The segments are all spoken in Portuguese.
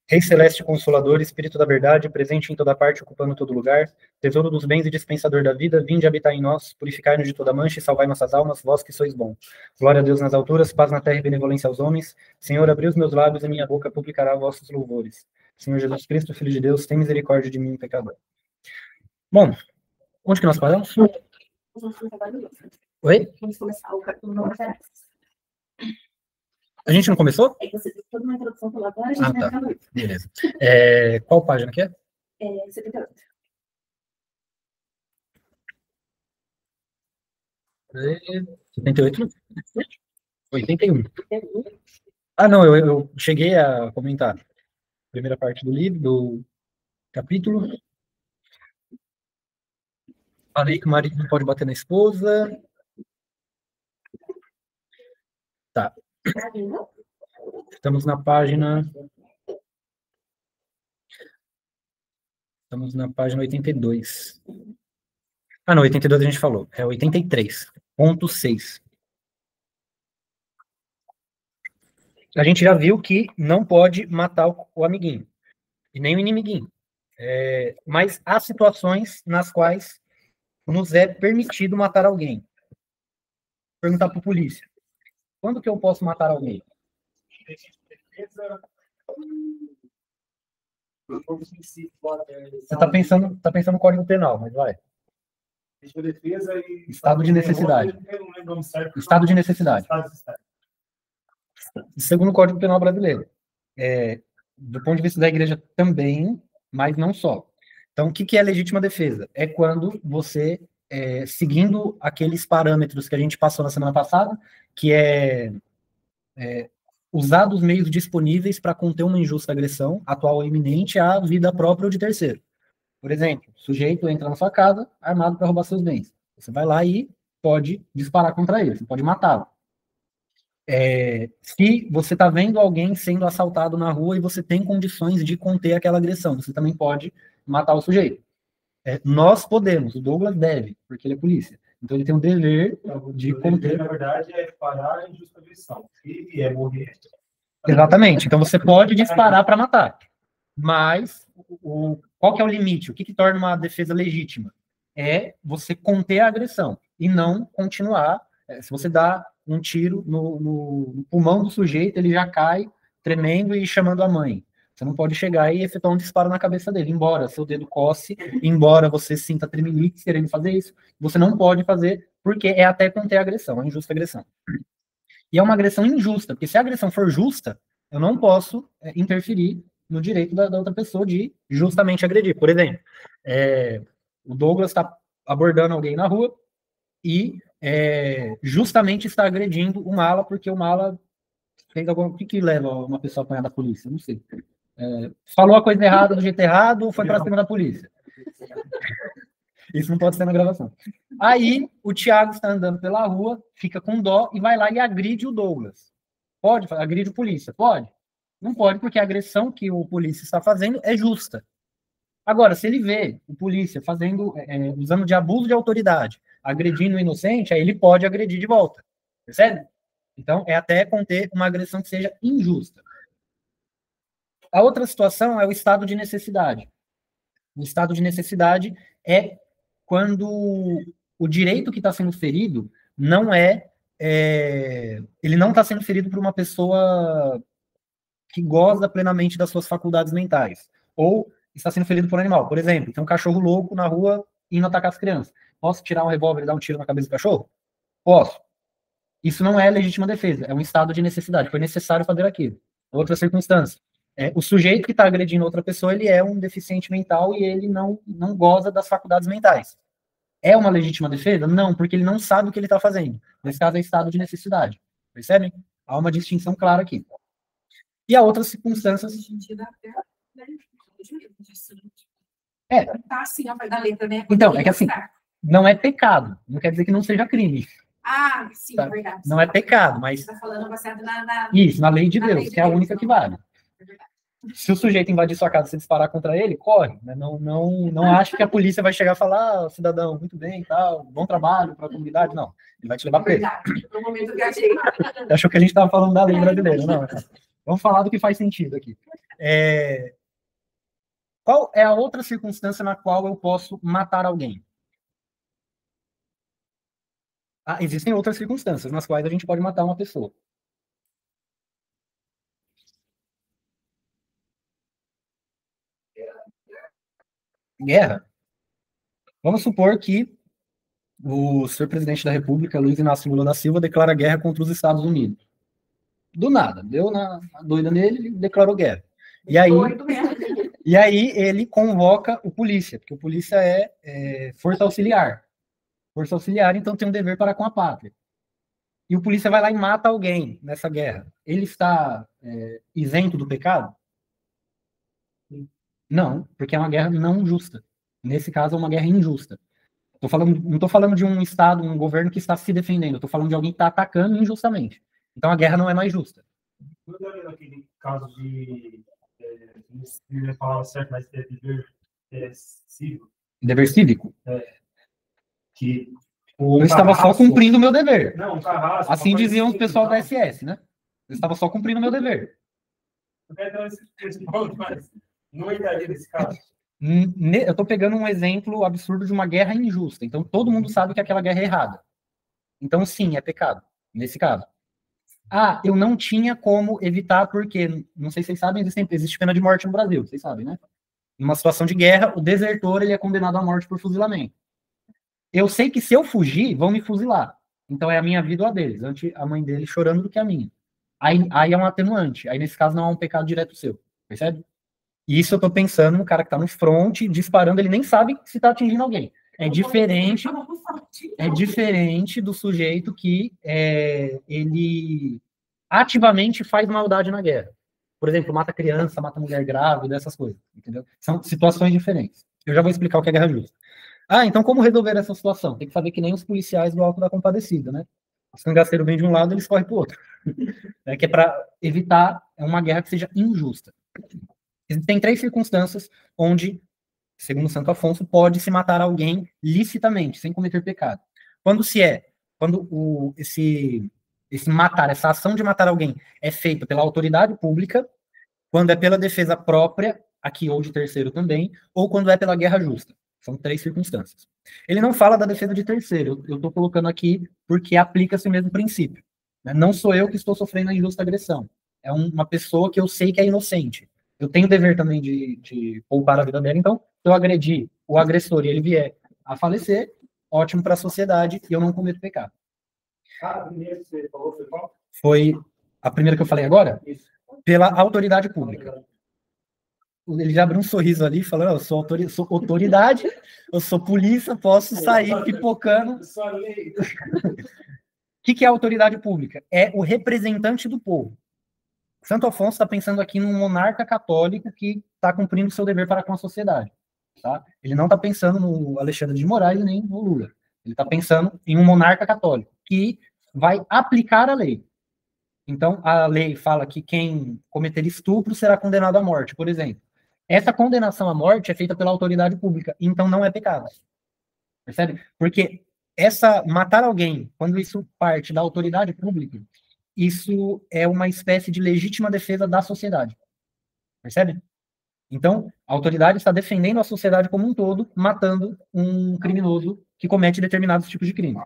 Rei celeste consolador, Espírito da verdade, presente em toda parte, ocupando todo lugar, tesouro dos bens e dispensador da vida, vinde habitar em nós, purificai-nos de toda mancha e salvai nossas almas, vós que sois bom. Glória a Deus nas alturas, paz na terra e benevolência aos homens. Senhor, abri os meus lábios e minha boca publicará vossos louvores. Senhor Jesus Cristo, Filho de Deus, tem misericórdia de mim, pecador. Bom, onde que nós paramos? Oi? Vamos começar o capítulo 9. A gente não começou? É que você fez toda uma introdução pela agora, a gente vai tá. falar. Beleza. Qual página que é? 78. 78? 81. Ah, não, eu cheguei a comentar. Primeira parte do livro, do capítulo. Falei que o marido não pode bater na esposa. Tá. Estamos na página 82. Ah, não, 82 a gente falou. É 83.6. A gente já viu que não pode matar o amiguinho. E nem o inimiguinho. Mas há situações nas quais nos é permitido matar alguém. Perguntar para a polícia. Quando que eu posso matar alguém? Você está pensando no Código Penal, mas vai. Estado de necessidade. Estado de necessidade. Segundo o Código Penal brasileiro. Do ponto de vista da igreja também, mas não só. Então, o que é legítima defesa? É quando você, seguindo aqueles parâmetros que a gente passou na semana passada, que usar dos meios disponíveis para conter uma injusta agressão, atual ou iminente, à vida própria ou de terceiro. Por exemplo, o sujeito entra na sua casa armado para roubar seus bens. Você vai lá e pode disparar contra ele, você pode matá-lo. Se você está vendo alguém sendo assaltado na rua e você tem condições de conter aquela agressão, você também pode matar o sujeito. Nós podemos, o Douglas deve, porque ele é polícia. Então ele tem um dever de conter. Na verdade, é parar a injusta agressão. E é morrer. Exatamente. Então você pode disparar para matar. Mas qual que é o limite? O que torna uma defesa legítima? É você conter a agressão e não continuar. Se você dá um tiro no pulmão do sujeito, ele já cai tremendo e chamando a mãe. Você não pode chegar e efetuar um disparo na cabeça dele, embora seu dedo coce, embora você sinta tremelique querendo fazer isso, você não pode fazer, porque é até conter a agressão, a injusta agressão. E é uma agressão injusta, porque se a agressão for justa, eu não posso interferir no direito da outra pessoa de justamente agredir. Por exemplo, o Douglas está abordando alguém na rua e justamente está agredindo o mala, porque o mala fez alguma... O que leva uma pessoa a apanhar da polícia? Não sei. Falou a coisa errada do jeito errado ou foi para cima da polícia? Isso não pode ser na gravação. Aí, o Thiago está andando pela rua, fica com dó e vai lá e agride o Douglas. Pode? Agride o polícia? Pode? Não pode, porque a agressão que o polícia está fazendo é justa. Agora, se ele vê o polícia usando de abuso de autoridade, agredindo o inocente, aí ele pode agredir de volta. Percebe? Então, é até conter uma agressão que seja injusta. A outra situação é o estado de necessidade. O estado de necessidade é quando o direito que está sendo ferido não ele não está sendo ferido por uma pessoa que goza plenamente das suas faculdades mentais, ou está sendo ferido por um animal. Por exemplo, tem um cachorro louco na rua indo atacar as crianças. Posso tirar um revólver e dar um tiro na cabeça do cachorro? Posso. Isso não é legítima defesa, é um estado de necessidade, foi necessário fazer aquilo. Outra circunstância. O sujeito que está agredindo outra pessoa, ele é um deficiente mental e ele não goza das faculdades mentais. É uma legítima defesa? Não, porque ele não sabe o que ele está fazendo. Nesse caso, é estado de necessidade. Percebem? Há uma distinção clara aqui. E há outras circunstâncias... Tá assim, ó, da letra, né? Então, é que assim, não é pecado. Não quer dizer que não seja crime. Ah, sim, Tá? Verdade. Não é pecado, mas... Você está falando baseado Isso, na lei de Deus, que é a única que vale. Se o sujeito invadir sua casa e você disparar contra ele, corre. Né? Não acho que a polícia vai chegar e falar, cidadão, muito bem, tal, bom trabalho para a comunidade. Não, ele vai te levar preso. No momento que eu achei. Achou que a gente estava falando da lei brasileira. Não, vamos falar do que faz sentido aqui. Qual é a outra circunstância na qual eu posso matar alguém? Existem outras circunstâncias nas quais a gente pode matar uma pessoa. Guerra. Vamos supor que o senhor presidente da República, Luiz Inácio Lula da Silva, declara guerra contra os Estados Unidos. Do nada, deu na doida nele e declarou guerra. E aí ele convoca o polícia, porque o polícia é força auxiliar. Força auxiliar, então tem um dever para com a pátria. E o polícia vai lá e mata alguém nessa guerra. Ele está isento do pecado? Não, porque é uma guerra não justa. Nesse caso, é uma guerra injusta. Não estou falando de um Estado, um governo que está se defendendo. Estou falando de alguém que está atacando injustamente. Então a guerra não é mais justa. Quando naquele caso de não é palavra certa, mas é dever cívico. Dever cívico? Que eu estava só cumprindo o meu dever. Não, carrasco. Assim diziam o pessoal da SS, né? Eu estava só cumprindo o meu dever. Eu quero dar esse ponto, mas não entraria nesse caso. Eu estou pegando um exemplo absurdo de uma guerra injusta. Então todo mundo sabe que aquela guerra é errada. Então sim, é pecado, nesse caso. Eu não tinha como evitar, porque, não sei se vocês sabem, existe pena de morte no Brasil, vocês sabem, né? Numa situação de guerra, o desertor ele é condenado à morte por fuzilamento. Eu sei que se eu fugir, vão me fuzilar. Então é a minha vida ou a deles, antes a mãe dele chorando do que a minha. Aí é um atenuante. Aí nesse caso não é um pecado direto seu, percebe? E isso eu tô pensando no cara que tá no front, disparando, ele nem sabe se tá atingindo alguém. É diferente do sujeito que ele ativamente faz maldade na guerra. Por exemplo, mata criança, mata mulher grávida, essas coisas, entendeu? São situações diferentes. Eu já vou explicar o que é guerra justa. Então como resolver essa situação? Tem que fazer que nem os policiais do Alto da Compadecida, né? Os cangaceiros vêm de um lado, eles correm pro outro. Que é para evitar uma guerra que seja injusta. Existem 3 circunstâncias onde, segundo Santo Afonso, pode-se matar alguém licitamente, sem cometer pecado. Quando esse matar, essa ação de matar alguém é feita pela autoridade pública, quando é pela defesa própria, aqui ou de terceiro também, ou quando é pela guerra justa. São 3 circunstâncias. Ele não fala da defesa de terceiro, eu estou colocando aqui porque aplica-se o mesmo princípio. Não sou eu que estou sofrendo a injusta agressão. É uma pessoa que eu sei que é inocente. Eu tenho o dever também de poupar a vida dela, então, se eu agredir o agressor e ele vier a falecer, ótimo para a sociedade e eu não cometo pecado. A primeira que você falou foi qual? Foi a primeira que eu falei agora? Isso. Pela autoridade pública. Ele já abriu um sorriso ali, falando, eu sou autoridade, eu sou polícia, posso sair pipocando. O que é a autoridade pública? É o representante do povo. Santo Afonso está pensando aqui num monarca católico que está cumprindo seu dever para com a sociedade. Tá? Ele não está pensando no Alexandre de Moraes nem no Lula. Ele está pensando em um monarca católico que vai aplicar a lei. Então, a lei fala que quem cometer estupro será condenado à morte, por exemplo. Essa condenação à morte é feita pela autoridade pública, então não é pecado. Percebe? Porque matar alguém, quando isso parte da autoridade pública, isso é uma espécie de legítima defesa da sociedade. Percebe? Então, a autoridade está defendendo a sociedade como um todo, matando um criminoso que comete determinados tipos de crime.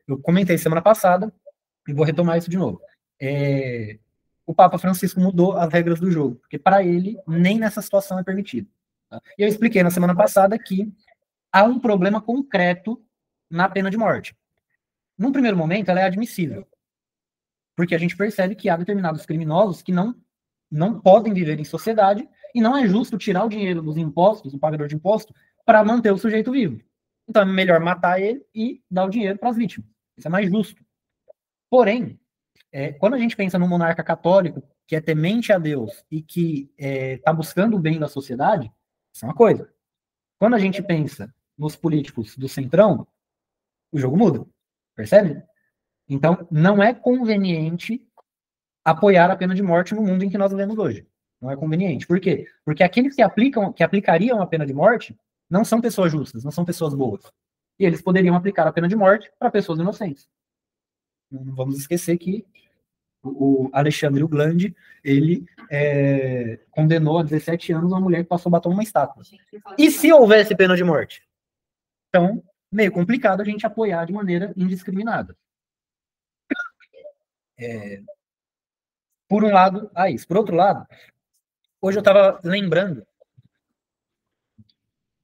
Eu comentei semana passada, e vou retomar isso de novo. O Papa Francisco mudou as regras do jogo, porque para ele, nem nessa situação é permitido. Tá? E eu expliquei na semana passada que há um problema concreto na pena de morte. Num primeiro momento, ela é admissível, porque a gente percebe que há determinados criminosos que não podem viver em sociedade e não é justo tirar o dinheiro dos impostos, do pagador de imposto, para manter o sujeito vivo. Então é melhor matar ele e dar o dinheiro para as vítimas. Isso é mais justo. Porém, quando a gente pensa num monarca católico que é temente a Deus e que está buscando o bem da sociedade, isso é uma coisa. Quando a gente pensa nos políticos do centrão, o jogo muda. Percebe? Então, não é conveniente apoiar a pena de morte no mundo em que nós vivemos hoje. Não é conveniente. Por quê? Porque aqueles que aplicariam a pena de morte não são pessoas justas, não são pessoas boas. E eles poderiam aplicar a pena de morte para pessoas inocentes. Não vamos esquecer que O Alexandre Uglandi, ele condenou a 17 anos uma mulher que passou batom numa estátua. E se houvesse pena de morte? Então, meio complicado a gente apoiar de maneira indiscriminada. Por um lado, isso. Por outro lado, hoje eu estava lembrando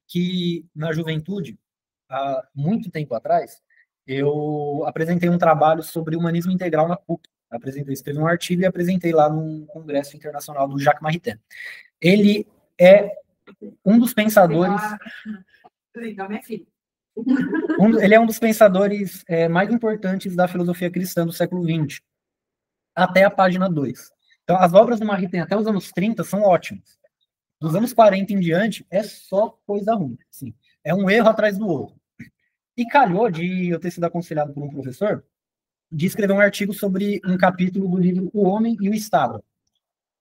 que na juventude, há muito tempo atrás, eu apresentei um trabalho sobre humanismo integral na PUC. Escrevi um artigo e apresentei lá no Congresso Internacional do Jacques Maritain. Ele é um dos pensadores... Ele é um dos pensadores mais importantes da filosofia cristã do século XX, até a página 2. Então, as obras do Maritain até os anos 30 são ótimas. Dos anos 40 em diante, é só coisa ruim. Assim, é um erro atrás do outro. E calhou de eu ter sido aconselhado por um professor de escrever um artigo sobre um capítulo do livro O Homem e o Estado.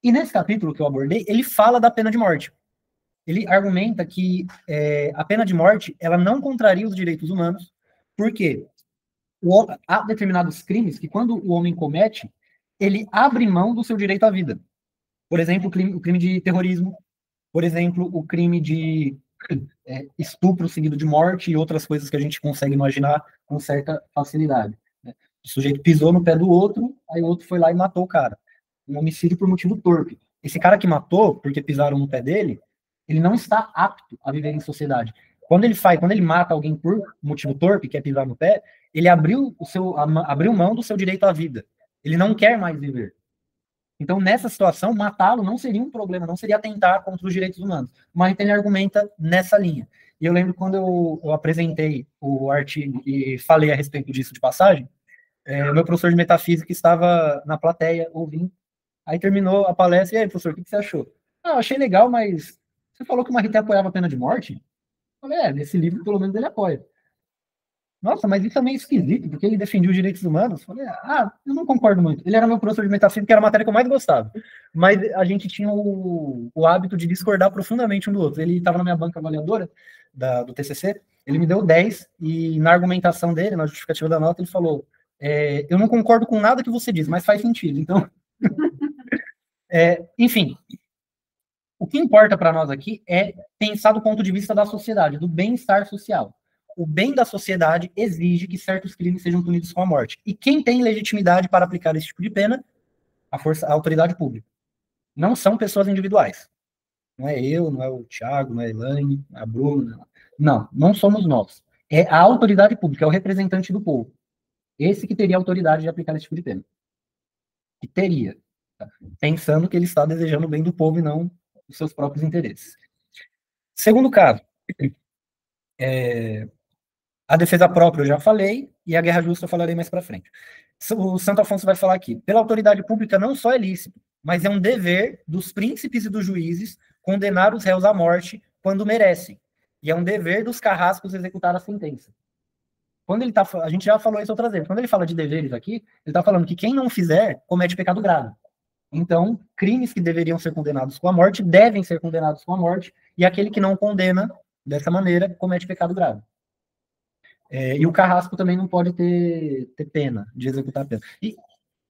E nesse capítulo que eu abordei, ele fala da pena de morte. Ele argumenta que a pena de morte ela não contraria os direitos humanos, porque há determinados crimes que, quando o homem comete, ele abre mão do seu direito à vida. Por exemplo, o crime de terrorismo, por exemplo, o crime de estupro seguido de morte e outras coisas que a gente consegue imaginar com certa facilidade. Né? O sujeito pisou no pé do outro, aí o outro foi lá e matou o cara. Um homicídio por motivo torpe. Esse cara que matou, porque pisaram no pé dele, ele não está apto a viver em sociedade. Quando ele mata alguém por motivo torpe, que é pisar no pé, ele abriu mão do seu direito à vida. Ele não quer mais viver. Então, nessa situação, matá-lo não seria um problema, não seria atentar contra os direitos humanos. Mas ele argumenta nessa linha. E eu lembro quando eu apresentei o artigo e falei a respeito disso de passagem, o meu professor de metafísica estava na plateia ouvindo. Aí terminou a palestra, e aí, professor, o que você achou? Eu achei legal, mas você falou que o Maritain apoiava a pena de morte? Eu falei, nesse livro, pelo menos, ele apoia. Nossa, mas isso é meio esquisito, porque ele defendia os direitos humanos. Eu falei, eu não concordo muito. Ele era meu professor de metafísica, que era a matéria que eu mais gostava. Mas a gente tinha o hábito de discordar profundamente um do outro. Ele estava na minha banca avaliadora do TCC, ele me deu 10, e na argumentação dele, na justificativa da nota, ele falou, eu não concordo com nada que você diz, mas faz sentido. Então, enfim, o que importa para nós aqui é pensar do ponto de vista da sociedade, do bem-estar social. O bem da sociedade exige que certos crimes sejam punidos com a morte. E quem tem legitimidade para aplicar esse tipo de pena? A autoridade pública. Não são pessoas individuais. Não é eu, não é o Thiago, não é a Elaine, não é a Bruna. Não somos nós. É a autoridade pública, é o representante do povo. Esse que teria autoridade de aplicar esse tipo de pena. Que teria. Tá? Pensando que ele está desejando o bem do povo e não os seus próprios interesses. Segundo caso, a defesa própria eu já falei, e a guerra justa eu falarei mais para frente. O Santo Afonso vai falar aqui, pela autoridade pública não só é lícito, mas é um dever dos príncipes e dos juízes condenar os réus à morte quando merecem. E é um dever dos carrascos executar a sentença. Quando ele a gente já falou isso outras vezes, quando ele fala de deveres aqui, ele está falando que quem não fizer comete pecado grave. Então, crimes que deveriam ser condenados com a morte devem ser condenados com a morte, e aquele que não condena dessa maneira comete pecado grave. E o carrasco também não pode ter pena, de executar a pena.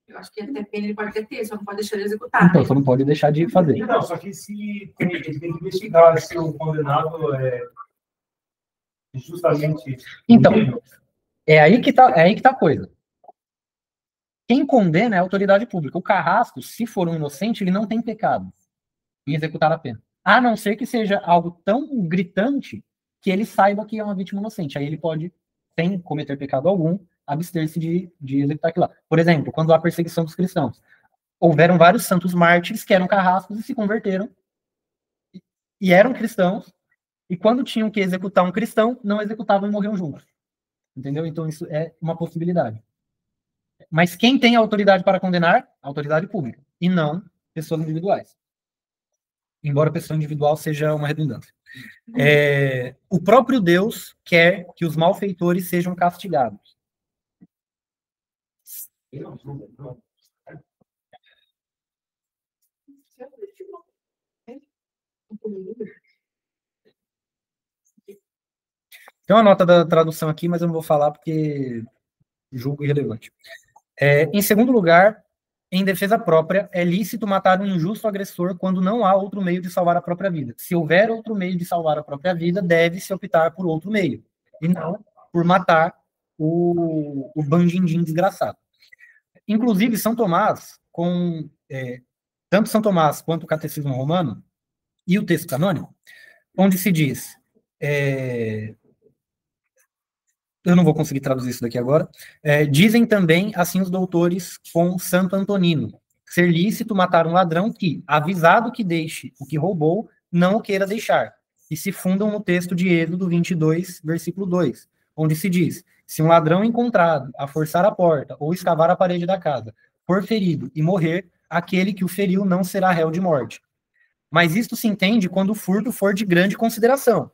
Eu acho que até pena ele pode ter, só não pode deixar de executar. Então, você não pode deixar de fazer. Não, só que se ele tem que investigar se o condenado é justamente... Então, é aí que tá a coisa. Quem condena é a autoridade pública. O carrasco, se for um inocente, ele não tem pecado em executar a pena. A não ser que seja algo tão gritante que ele saiba que é uma vítima inocente. Aí ele pode, sem cometer pecado algum, abster-se de executar aquilo lá. Por exemplo, quando há perseguição dos cristãos. Houveram vários santos mártires que eram carrascos e se converteram e eram cristãos, e quando tinham que executar um cristão, não executavam e morriam juntos. Entendeu? Então isso é uma possibilidade. Mas quem tem a autoridade para condenar? A autoridade pública, e não pessoas individuais. Embora pessoa individual seja uma redundância. O próprio Deus quer que os malfeitores sejam castigados. Tem uma nota da tradução aqui, mas eu não vou falar porque julgo irrelevante. Em segundo lugar, Em defesa própria, é lícito matar um injusto agressor quando não há outro meio de salvar a própria vida. Se houver outro meio de salvar a própria vida, deve-se optar por outro meio, e não por matar o bandindim desgraçado. Inclusive, São Tomás, tanto São Tomás quanto o Catecismo Romano e o texto canônico, onde se diz, eu não vou conseguir traduzir isso daqui agora, dizem também, assim os doutores com Santo Antonino, ser lícito matar um ladrão que, avisado que deixe o que roubou, não o queira deixar, e se fundam no texto de Êxodo 22, versículo 2, onde se diz, se um ladrão encontrado a forçar a porta ou escavar a parede da casa for ferido e morrer, aquele que o feriu não será réu de morte. Mas isto se entende quando o furto for de grande consideração,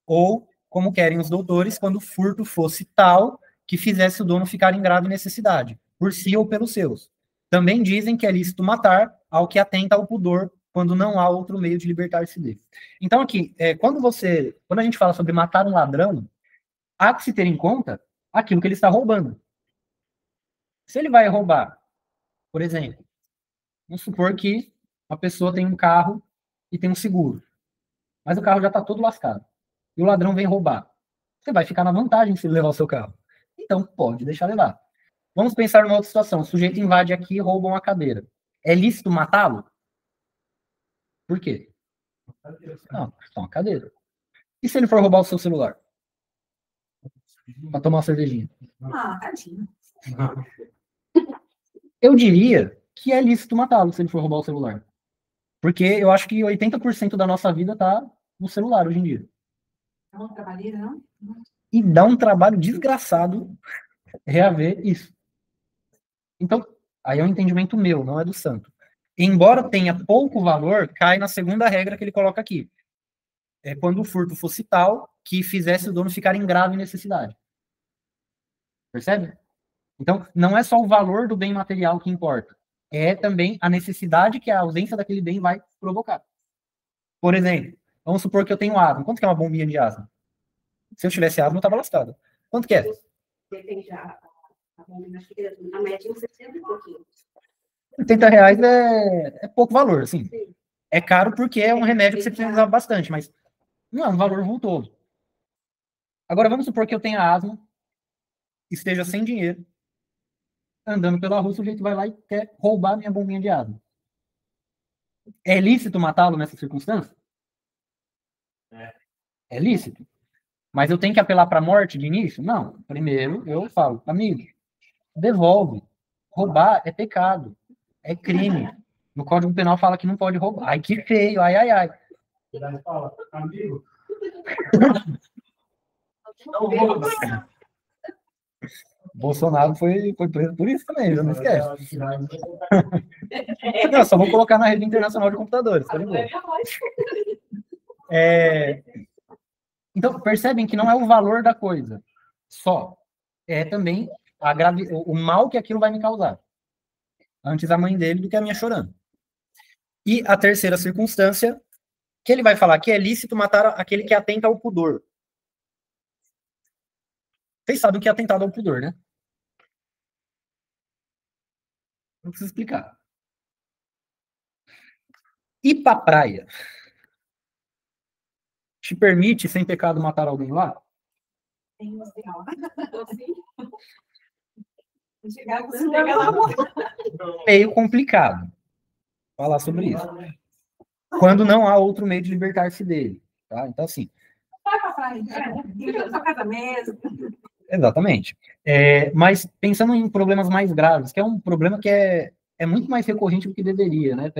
ou, como querem os doutores, quando o furto fosse tal que fizesse o dono ficar em grave necessidade, por si ou pelos seus. Também dizem que é lícito matar ao que atenta ao pudor, quando não há outro meio de libertar-se dele. Então, aqui, quando a gente fala sobre matar um ladrão, há que se ter em conta aquilo que ele está roubando. Se ele vai roubar, por exemplo, vamos supor que uma pessoa tem um carro e tem um seguro, mas o carro já está todo lascado, e o ladrão vem roubar. Você vai ficar na vantagem se ele levar o seu carro. Então, pode deixar levar. Vamos pensar numa outra situação. O sujeito invade aqui e rouba uma cadeira. É lícito matá-lo? Por quê? Não, só uma cadeira. E se ele for roubar o seu celular? Para tomar uma cervejinha? Tadinho. Eu diria que é lícito matá-lo se ele for roubar o celular. Porque eu acho que 80% da nossa vida está no celular hoje em dia. É uma trabalheira, não? E dá um trabalho desgraçado reaver isso. Então, aí é um entendimento meu, não é do santo. Embora tenha pouco valor, cai na segunda regra que ele coloca aqui. É quando o furto fosse tal que fizesse o dono ficar em grave necessidade. Percebe? Então, não é só o valor do bem material que importa. É também a necessidade que a ausência daquele bem vai provocar. Por exemplo, vamos supor que eu tenho asma. Quanto que é uma bombinha de asma? Se eu tivesse asma, eu estava lascado. Quanto que é? Depende a bombinha, acho que na média uns 60 e pouquinho. R$80 é pouco valor, assim. Sim. É caro porque é um remédio que você precisa usar bastante, mas não é um valor vultoso. Agora, vamos supor que eu tenha asma, esteja sem dinheiro, andando pela rua, o sujeito vai lá e quer roubar minha bombinha de asma. É lícito matá-lo nessa circunstância? É lícito. Mas eu tenho que apelar para a morte de início? Não. Primeiro eu falo, amigo, devolve. Roubar é pecado. É crime. No Código Penal fala que não pode roubar. Ai, que feio. Ai, ai, ai. Daí fala, amigo. Não rouba. Bolsonaro foi preso por isso também, não esquece. Não, só vou colocar na rede internacional de computadores. Tá de boa. Então, percebem que não é o valor da coisa só. É também o mal que aquilo vai me causar. Antes a mãe dele do que a minha chorando. E a terceira circunstância, que ele vai falar que é lícito matar aquele que atenta ao pudor. Vocês sabem o que é atentado ao pudor, né? Não preciso explicar. Ir pra praia te permite, sem pecado, matar alguém lá? Tem um sinal. Chegar com pega lá. Meio complicado falar sobre isso. Quando não há outro meio de libertar-se dele. Tá? Então, assim. Vai pra praia. Fica na sua casa mesmo. Exatamente. Mas pensando em problemas mais graves, que é um problema que é muito mais recorrente do que deveria, né?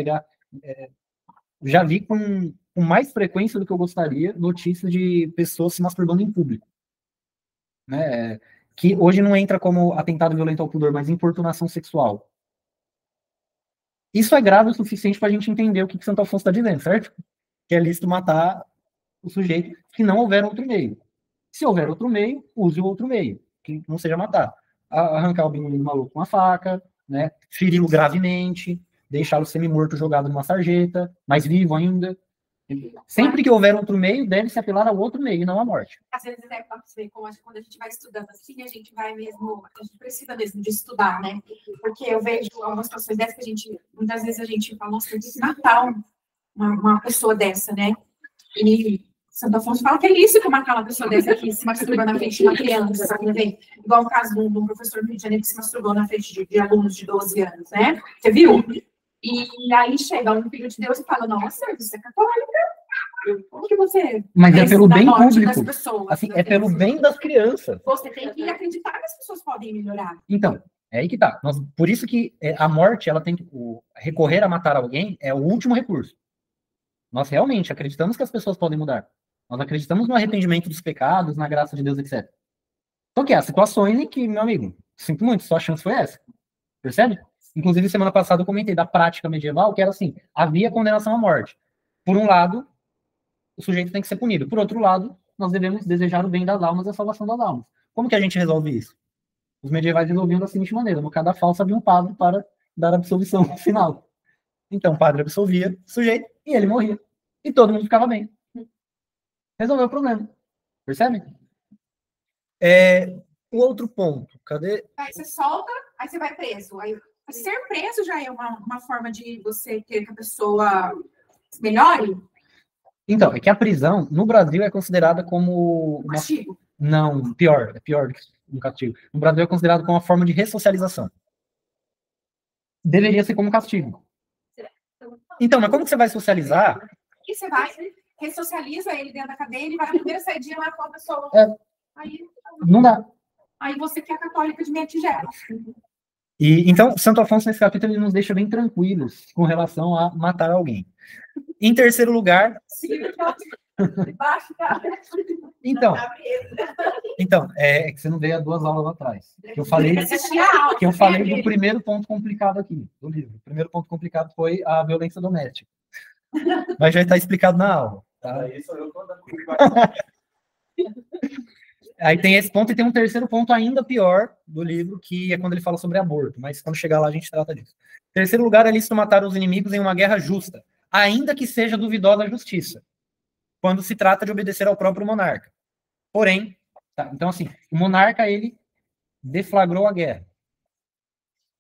Já vi com mais frequência do que eu gostaria notícias de pessoas se masturbando em público. Né? Que hoje não entra como atentado violento ao pudor, mas importunação sexual. Isso é grave o suficiente para a gente entender o que Santo Afonso está dizendo, certo? Que é lícito matar o sujeito se não houver outro meio. Se houver outro meio, use o outro meio, que não seja matar. Arrancar o menino maluco com uma faca, né? Feri-lo gravemente, deixá-lo semi-morto jogado numa sarjeta, mas vivo ainda, Sempre que houver outro meio, deve-se apelar ao outro meio, e não à morte. Às vezes é para você, como quando a gente vai estudando assim, a gente vai mesmo, a gente precisa mesmo de estudar, né? Porque eu vejo algumas situações dessas que a gente, muitas vezes a gente fala, nossa, tem que matar uma pessoa dessa, né? E Santo Afonso fala que é ilícito matar uma pessoa dessa aqui, se masturba na frente de uma criança, sabe? Igual o caso de um professor do Rio de Janeiro que se masturbou na frente de alunos de 12 anos, né? Você viu? E aí chega um filho de Deus e fala, nossa, você é católica? Como que você... Mas é pelo bem público. Das pessoas, assim, é pelo bem das crianças. Você tem que acreditar que as pessoas podem melhorar. Então, é aí que tá. Por isso que a morte, ela tem que... recorrer a matar alguém é o último recurso. Nós realmente acreditamos que as pessoas podem mudar. Nós acreditamos no arrependimento dos pecados, na graça de Deus, etc. Só que há situações em que, meu amigo, sinto muito, sua chance foi essa. Percebe? Inclusive, semana passada eu comentei da prática medieval, que era assim, havia condenação à morte. Por um lado, o sujeito tem que ser punido. Por outro lado, nós devemos desejar o bem das almas e a salvação das almas. Como que a gente resolve isso? Os medievais resolviam da seguinte maneira: no cada falso havia um padre para dar absolvição no final. Então, o padre absolvia o sujeito e ele morria. E todo mundo ficava bem. Resolveu o problema. Percebe? O outro ponto. Cadê? Aí você solta, aí você vai preso. Aí, ser preso já é uma forma de você querer que a pessoa melhore? Então, é que a prisão, no Brasil, é considerada como... Castigo. Não, pior. É pior do que um castigo. No Brasil, é considerado como uma forma de ressocialização. Deveria ser como castigo. Então, mas como que você vai socializar? E você vai, ressocializa ele dentro da cadeia, ele vai na primeira saidinha lá com a pessoa. Aí, não dá. Aí você que é católica de minha tigela. Então, Santo Afonso, nesse capítulo, ele nos deixa bem tranquilos com relação a matar alguém. Em terceiro lugar... Então, é que você não veio há 2 aulas atrás. Que eu falei do primeiro ponto complicado aqui, do livro. O primeiro ponto complicado foi a violência doméstica. Mas já está explicado na aula. Tá? Aí tem esse ponto e tem um terceiro ponto ainda pior do livro, que é quando ele fala sobre aborto. Mas quando chegar lá a gente trata disso. Em terceiro lugar, é lícito matar os inimigos em uma guerra justa, ainda que seja duvidosa a justiça, quando se trata de obedecer ao próprio monarca. Porém, tá, então assim, o monarca, ele deflagrou a guerra.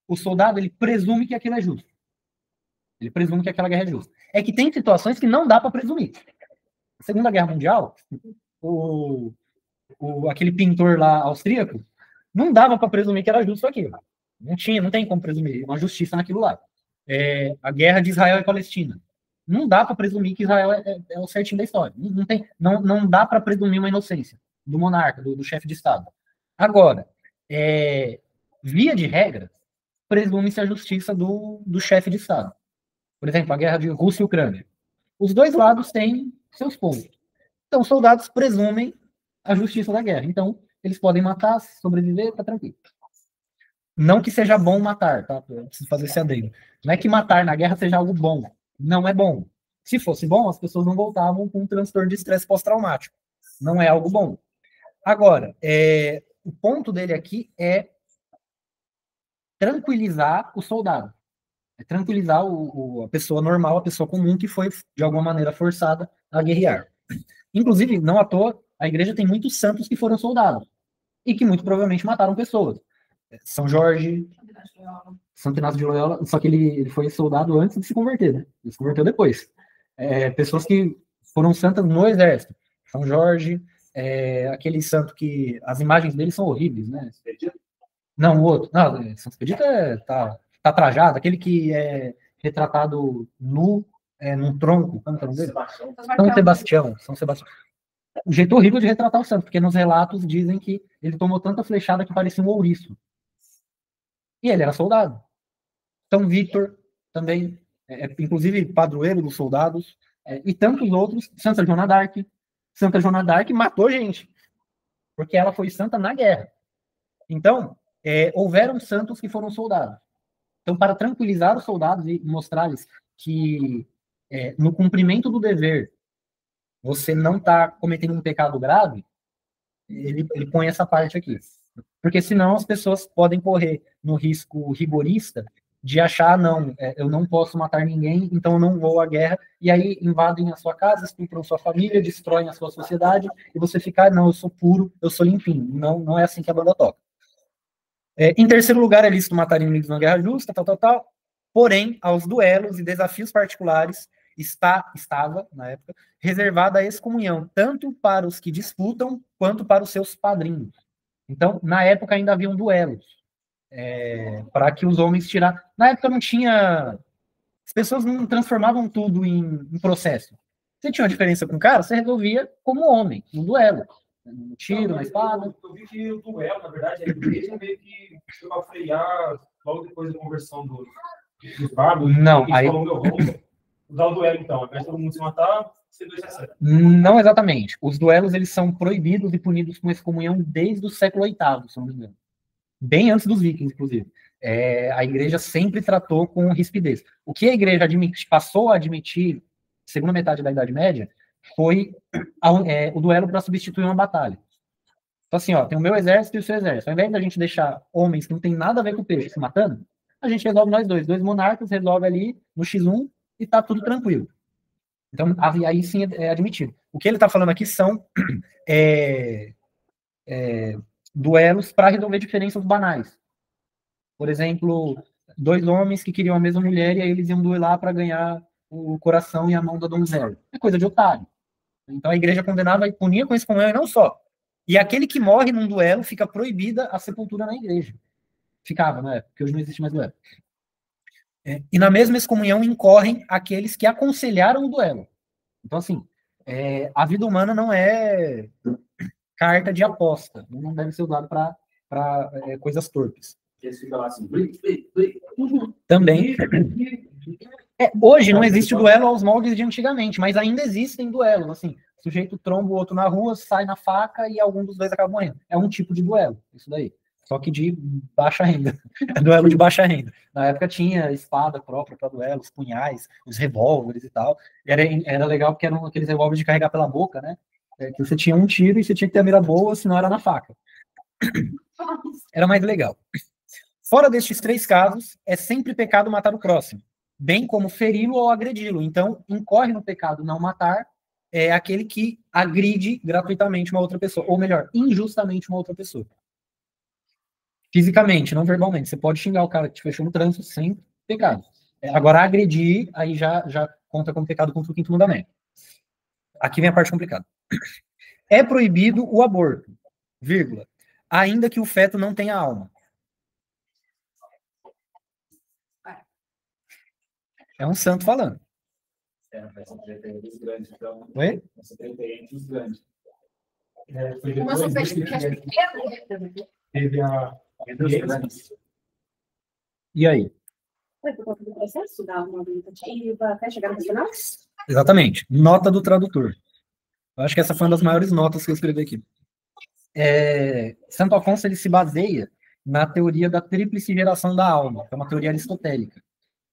O soldado, ele presume que aquilo é justo. Ele presume que aquela guerra é justa. É que tem situações que não dá para presumir. Na Segunda Guerra Mundial, aquele pintor lá austríaco, não dava para presumir que era justo aquilo. Não tem como presumir uma justiça naquilo lá. A guerra de Israel e Palestina. Não dá para presumir que Israel é o certinho da história. Não dá para presumir uma inocência do monarca, do chefe de Estado. Agora, via de regra, presume-se a justiça do chefe de Estado. Por exemplo, a guerra de Rússia e Ucrânia. Os dois lados têm seus pontos. Então, os soldados presumem a justiça da guerra. Então, eles podem matar, sobreviver, tá tranquilo. Não que seja bom matar, tá? Eu preciso fazer esse adendo. Não é que matar na guerra seja algo bom. Não é bom. Se fosse bom, as pessoas não voltavam com um transtorno de estresse pós-traumático. Não é algo bom. Agora, o ponto dele aqui é tranquilizar o soldado. É tranquilizar a pessoa normal, a pessoa comum que foi, de alguma maneira, forçada a guerrear. Inclusive, não à toa, a igreja tem muitos santos que foram soldados e que muito provavelmente mataram pessoas. São Jorge, Santo Inácio de Loyola, só que ele foi soldado antes de se converter, né? Ele se converteu depois. Pessoas que foram santas no exército. São Jorge, aquele santo que as imagens dele são horríveis, né? Não, o outro. Não, Santo Expedito tá trajado, aquele que é retratado nu, num tronco. Como é o nome dele? São Sebastião. Um jeito horrível de retratar o santo, porque nos relatos dizem que ele tomou tanta flechada que parecia um ouriço. E ele era soldado. São Vítor também, inclusive padroeiro dos soldados, e tantos outros. Santa Joana d'Arc. Santa Joana d'Arc matou gente, porque ela foi santa na guerra. Então, houveram santos que foram soldados. Então, para tranquilizar os soldados e mostrar-lhes que no cumprimento do dever você não está cometendo um pecado grave, ele põe essa parte aqui. Porque senão as pessoas podem correr no risco rigorista de achar, não, eu não posso matar ninguém, então eu não vou à guerra, e aí invadem a sua casa, estupram sua família, destroem a sua sociedade, e você fica, não, eu sou puro, eu sou limpinho. Não, não é assim que a banda toca. Em terceiro lugar, é lícito matar inimigos numa guerra justa, tal, tal, tal. Porém, aos duelos e desafios particulares, estava, na época, reservada a excomunhão, tanto para os que disputam, quanto para os seus padrinhos. Então, na época ainda haviam duelos, para que os homens tirassem. Na época não tinha. As pessoas não transformavam tudo em processo. Você tinha uma diferença com o cara, você resolvia como homem, no duelo. No tiro, na espada. Eu vi que o duelo, na verdade, a igreja meio que foi para frear logo depois da conversão dos bárbaros. Não, aí. Vamos usar o duelo, então. Ao invés de todo mundo se matar, ser 2-0. Não exatamente. Os duelos eles são proibidos e punidos com excomunhão desde o século VIII, se não me engano. Bem antes dos vikings, inclusive. A igreja sempre tratou com rispidez. O que a igreja passou a admitir, segunda metade da Idade Média, foi o duelo para substituir uma batalha. Então, assim, ó, tem o meu exército e o seu exército. Ao invés da gente deixar homens que não tem nada a ver com o peixe se matando, a gente resolve nós dois monarcas, resolve ali no X1 e tá tudo tranquilo. Então, aí sim é admitido. O que ele está falando aqui são duelos para resolver diferenças banais. Por exemplo, dois homens que queriam a mesma mulher e aí eles iam duelar para ganhar o coração e a mão da donzela. É coisa de otário. Então a igreja condenava e punia com excomunhão e não só. E aquele que morre num duelo fica proibida a sepultura na igreja. Ficava, né? Porque hoje não existe mais duelo. E na mesma excomunhão incorrem aqueles que aconselharam o duelo. Então, assim, a vida humana não é carta de aposta. Não deve ser usado para coisas torpes. Eles ficam lá assim, Também. Hoje não existe duelo aos moldes de antigamente, mas ainda existem duelos. Assim, o sujeito tromba o outro na rua, sai na faca e algum dos dois acaba morrendo. É um tipo de duelo, isso daí. Só que de baixa renda. É duelo de baixa renda. Na época tinha espada própria para duelos, punhais, os revólveres e tal. Era legal porque eram aqueles revólveres de carregar pela boca, né? Que você tinha um tiro e você tinha que ter a mira boa, senão era na faca. Era mais legal. Fora destes três casos, é sempre pecado matar o próximo, bem como feri-lo ou agredi-lo. Então, incorre no pecado não matar aquele que agride gratuitamente uma outra pessoa, ou melhor, injustamente uma outra pessoa. Fisicamente, não verbalmente. Você pode xingar o cara que te fechou no trânsito sem pecado. Agora, agredir, aí já conta como pecado contra o quinto mandamento. Aqui vem a parte complicada. É proibido o aborto, vírgula, ainda que o feto não tenha alma. É um santo falando. Essa treta aí dos grandes, então. Oi? Essa treta aí entre os grandes. Como eu sou pequeno, Teve a. E aí? Foi por conta do processo da uma tentativa até chegar no final? Exatamente. Nota do tradutor. Eu acho que essa foi uma das maiores notas que eu escrevi aqui. Santo Afonso ele se baseia na teoria da tríplice geração da alma, que é uma teoria aristotélica.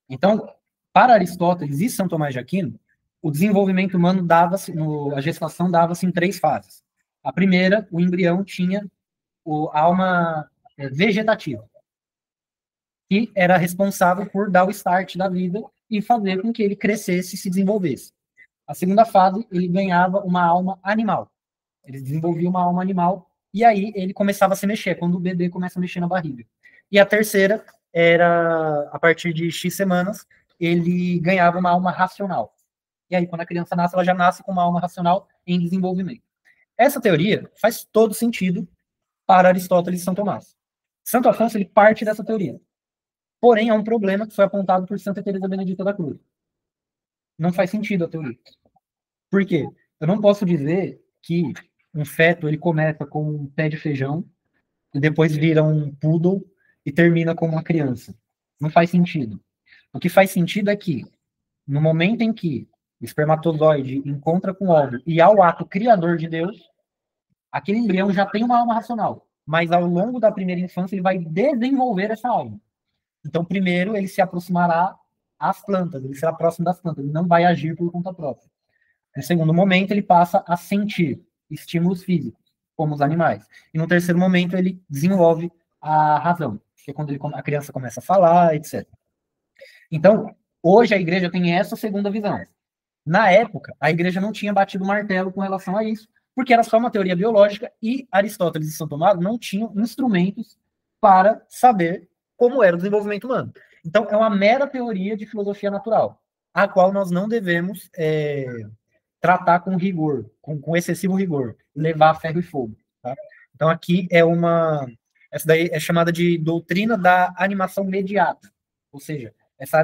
Então, para Aristóteles e São Tomás de Aquino, o desenvolvimento humano dava-se, a gestação dava-se em três fases. A primeira, o embrião tinha a alma vegetativa, que era responsável por dar o start da vida e fazer com que ele crescesse e se desenvolvesse. A segunda fase, ele ganhava uma alma animal. Ele desenvolvia uma alma animal e aí ele começava a se mexer, quando o bebê começa a mexer na barriga. E a terceira era, a partir de X semanas, ele ganhava uma alma racional. E aí, quando a criança nasce, ela já nasce com uma alma racional em desenvolvimento. Essa teoria faz todo sentido para Aristóteles e São Tomás. Santo Afonso, ele parte dessa teoria. Porém, há um problema que foi apontado por Santa Teresa Benedita da Cruz. Não faz sentido a teoria. Por quê? Eu não posso dizer que um feto ele começa com um pé de feijão e depois vira um poodle e termina como uma criança. Não faz sentido. O que faz sentido é que, no momento em que o espermatozoide encontra com o óvulo e há o ato criador de Deus, aquele embrião já tem uma alma racional, mas ao longo da primeira infância ele vai desenvolver essa alma. Então, primeiro, ele se aproximará às plantas, ele será próximo das plantas, ele não vai agir por conta própria. No segundo momento, ele passa a sentir estímulos físicos, como os animais. E no terceiro momento, ele desenvolve a razão, que é quando a criança começa a falar, etc. Então, hoje a igreja tem essa segunda visão. Na época, a igreja não tinha batido o martelo com relação a isso, porque era só uma teoria biológica e Aristóteles e São Tomás não tinham instrumentos para saber como era o desenvolvimento humano. Então, é uma mera teoria de filosofia natural, a qual nós não devemos tratar com rigor, com excessivo rigor, levar a ferro e fogo. Tá? Então, aqui essa daí é chamada de doutrina da animação mediata, ou seja,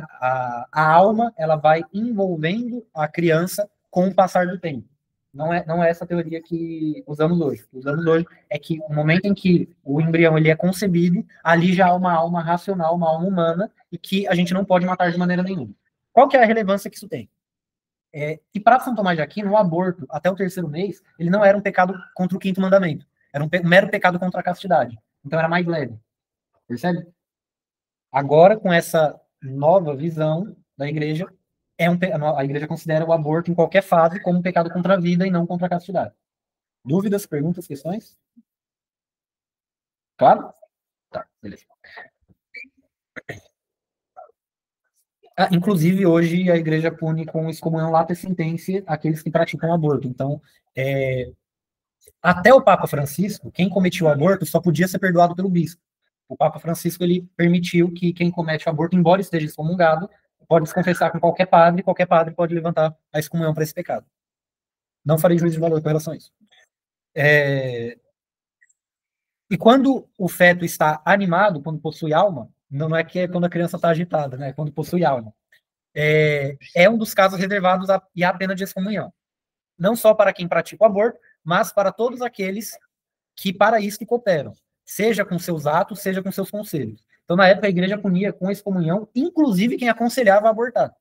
a alma ela vai envolvendo a criança com o passar do tempo. Não é essa teoria que usamos hoje. O que usamos hoje é que no momento em que o embrião ele é concebido, ali já há uma alma racional, uma alma humana, e que a gente não pode matar de maneira nenhuma. Qual que é a relevância que isso tem? E para São Tomás de Aquino, o aborto, até o 3º mês, ele não era um pecado contra o 5º mandamento. Era um mero pecado contra a castidade. Então era mais leve. Percebe? Agora, com essa nova visão da igreja, a igreja considera o aborto em qualquer fase como um pecado contra a vida e não contra a castidade. Dúvidas, perguntas, questões? Claro? Tá, beleza. Inclusive, hoje a igreja pune com excomunhão lata sententia aqueles que praticam aborto. Então, até o Papa Francisco, quem cometia o aborto só podia ser perdoado pelo bispo. O Papa Francisco ele permitiu que quem comete o aborto, embora esteja excomungado, pode se confessar com qualquer padre pode levantar a excomunhão para esse pecado. Não farei juízo de valor com relação a isso. E quando o feto está animado, quando possui alma, não é que é quando a criança está agitada, né? É quando possui alma. É um dos casos reservados e à pena de excomunhão. Não só para quem pratica o aborto, mas para todos aqueles que para isso que cooperam, seja com seus atos, seja com seus conselhos. Então, na época, a igreja punia com excomunhão, inclusive quem aconselhava a abortar.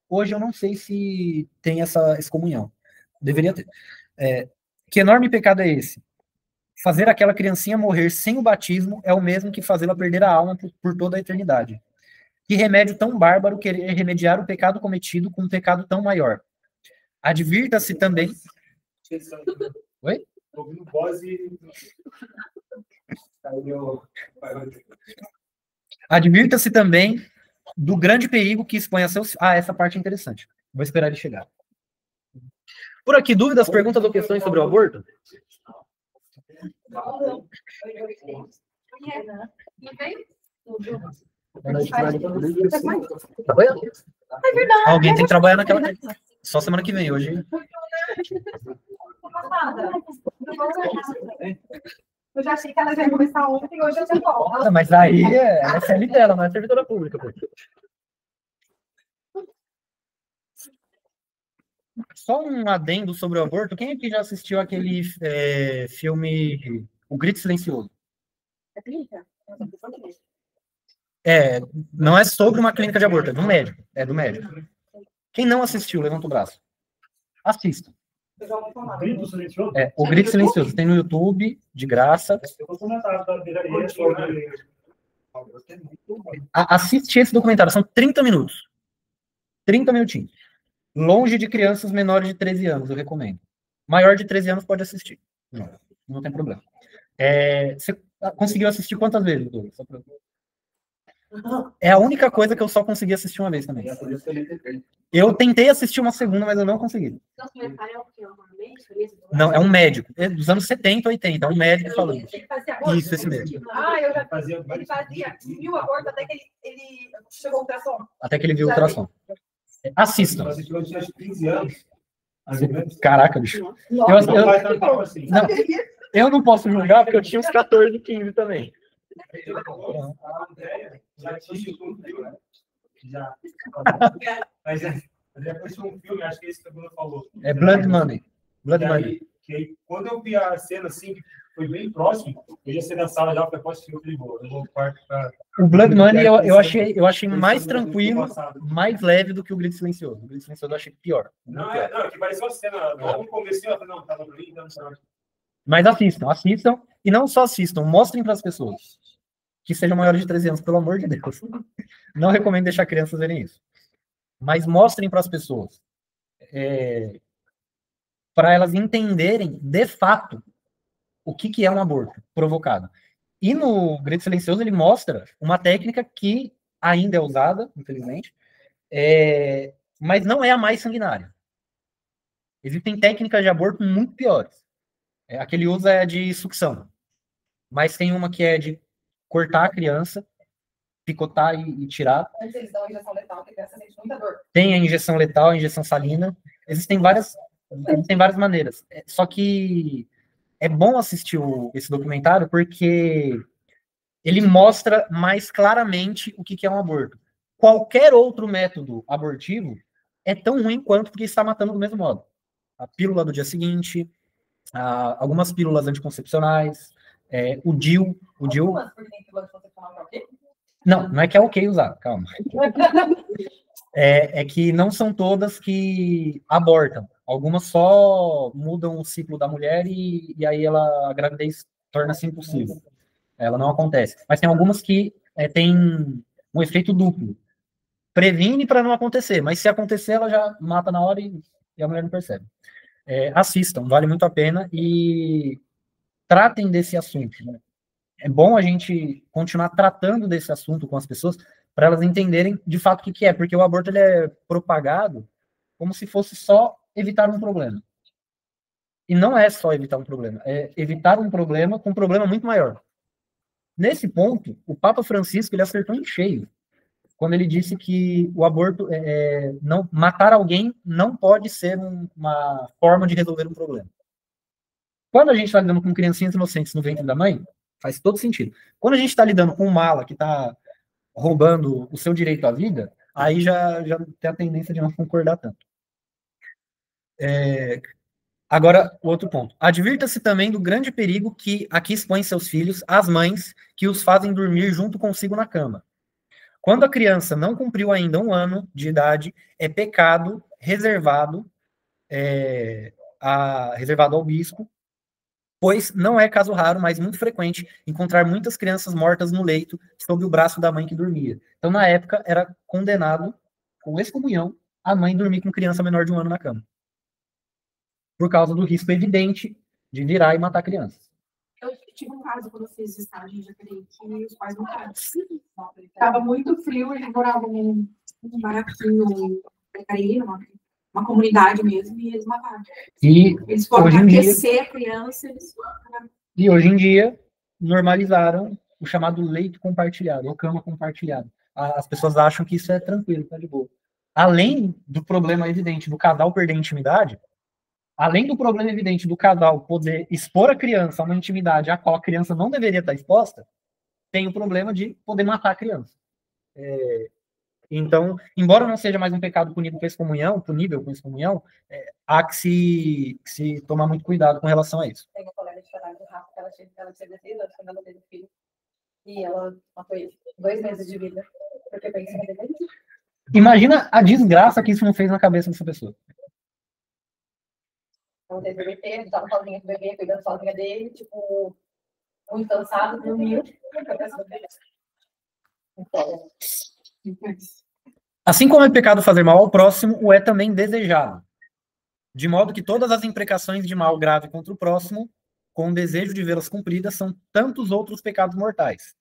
Hoje eu não sei se tem essa excomunhão. Deveria ter. Que enorme pecado é esse? Fazer aquela criancinha morrer sem o batismo é o mesmo que fazê-la perder a alma por toda a eternidade. Que remédio tão bárbaro querer remediar o pecado cometido com um pecado tão maior. Advirta-se também... Oi? Ouvindo voz e... Advirta-se também do grande perigo que expõe a seus... essa parte é interessante. Vou esperar ele chegar. Por aqui, dúvidas, perguntas ou questões sobre o aborto? Alguém tem que trabalhar naquela... Só semana que vem, hoje... Eu já achei que ela ia começar ontem, hoje eu já volto. Mas aí ela é CLT, ela não é servidora pública. Pô. Só um adendo sobre o aborto. Quem aqui já assistiu aquele filme O Grito Silencioso? É clínica? Não é sobre uma clínica de aborto, é do médico. É do médico. Quem não assistiu, levanta o braço. Assista. O Grito Silencioso. Tem no YouTube, de graça. Assiste esse documentário, são 30 minutos. 30 minutinhos. Longe de crianças menores de 13 anos, eu recomendo. Maior de 13 anos pode assistir. Não tem problema. Você conseguiu assistir quantas vezes, Douglas? É a única coisa que eu só consegui assistir uma vez também. Eu tentei assistir uma segunda, mas eu não consegui. Não, é um médico. É dos anos 70, 80. É um médico falando. Isso, esse mesmo. Eu já fazia. Ele fazia 1000 abortos até que ele chegou ao ultrassom. Até que ele viu o ultrassom. Assistam. Eu tinha 15 anos. Caraca, bicho. Eu não posso julgar porque eu tinha uns 14, 15 também. Mas depois tinha um filme, acho que esse que o Bruno falou. É Blood Money. Blood Money. Que aí, quando eu vi a cena assim, foi bem próximo, eu ia ser na sala já, depois que eu ligou. O Blood Money eu achei mais tranquilo, mais leve do que o Grito Silencioso. O Grito Silencioso eu achei pior. Não, que pareceu a cena. No começo eu falei, não, tava bem, então não. Mas assistam, e não só assistam, mostrem para as pessoas que sejam maiores de 13 anos, pelo amor de Deus. Não recomendo deixar crianças verem isso. Mas mostrem para as pessoas, para elas entenderem, de fato, o que é um aborto provocado. E no Grito Silencioso ele mostra uma técnica que ainda é usada, infelizmente, Mas não é a mais sanguinária. Existem técnicas de aborto muito piores. A que ele usa é de sucção. Mas tem uma que é de cortar a criança, picotar e tirar. Antes eles dão a injeção letal, que a criança sente muita dor. Tem a injeção letal, a injeção salina. Existem várias maneiras. Só que é bom assistir esse documentário porque ele mostra mais claramente o que é um aborto. Qualquer outro método abortivo é tão ruim quanto porque está matando do mesmo modo. A pílula do dia seguinte, algumas pílulas anticoncepcionais, o DIU. Não é que é ok usar, calma. É que não são todas que abortam. Algumas só mudam o ciclo da mulher e aí a gravidez torna-se impossível. Ela não acontece. Mas tem algumas que têm um efeito duplo. Previne para não acontecer, mas se acontecer, ela já mata na hora e a mulher não percebe. Assistam, vale muito a pena e tratem desse assunto. Né? É bom a gente continuar tratando desse assunto com as pessoas para elas entenderem de fato o que é, porque o aborto ele é propagado como se fosse só evitar um problema. E não é só evitar um problema, é evitar um problema com um problema muito maior. Nesse ponto, o Papa Francisco ele acertou em cheio, quando ele disse que o aborto, não matar alguém não pode ser uma forma de resolver um problema. Quando a gente está lidando com criancinhas inocentes no ventre da mãe, faz todo sentido. Quando a gente está lidando com um mala que está roubando o seu direito à vida, aí já tem a tendência de não concordar tanto. Agora, o outro ponto. Advirta-se também do grande perigo que aqui expõe seus filhos às mães que os fazem dormir junto consigo na cama. Quando a criança não cumpriu ainda 1 ano de idade, é pecado reservado ao bispo, pois não é caso raro, mas muito frequente, encontrar muitas crianças mortas no leito sob o braço da mãe que dormia. Então, na época, era condenado, com excomunhão, a mãe dormir com criança menor de 1 ano na cama. Por causa do risco evidente de virar e matar crianças. Eu tive um caso quando eu fiz estágio em Jacareí, que os pais não estavam. Estava muito frio, eles moravam num baraquinho em Jacareí, uma comunidade mesmo, e eles mataram. E eles foram aquecer a criança. E hoje em dia, normalizaram o chamado leito compartilhado, ou cama compartilhada. As pessoas acham que isso é tranquilo, tá de boa. Além do problema evidente do casal perder a intimidade, além do problema evidente do casal poder expor a criança a uma intimidade a qual a criança não deveria estar exposta, tem o problema de poder matar a criança. Então, embora não seja mais um pecado punível com excomunhão, há que se tomar muito cuidado com relação a isso. Tem uma colega de trabalho do Rafa, ela tinha 16 anos, quando ela teve filho, e ela matou ele 2 meses de vida, porque foi em cima dele. Imagina a desgraça que isso não fez na cabeça dessa pessoa. Ela teve o bebê, ele estava sozinha com o bebê, cuidando sozinha dele, tipo, muito cansado, dormiu, então, assim como é pecado fazer mal ao próximo, o é também desejado. De modo que todas as imprecações de mal grave contra o próximo, com o desejo de vê-las cumpridas, são tantos outros pecados mortais.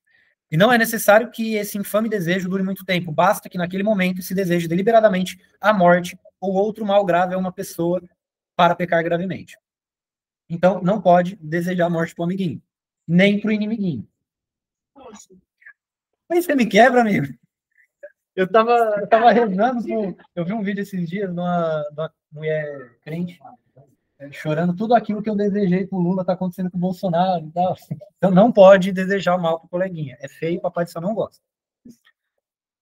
E não é necessário que esse infame desejo dure muito tempo, basta que naquele momento se deseje deliberadamente a morte ou outro mal grave a uma pessoa para pecar gravemente. Então, não pode desejar a morte para o amiguinho, nem para o inimiguinho. Mas você me quebra, amigo? Eu tava rezando, eu vi um vídeo esses dias de uma mulher crente chorando tudo aquilo que eu desejei pro Lula tá acontecendo com o Bolsonaro e tal. Então não pode desejar o mal pro coleguinha. É feio, papai do céu não gosta.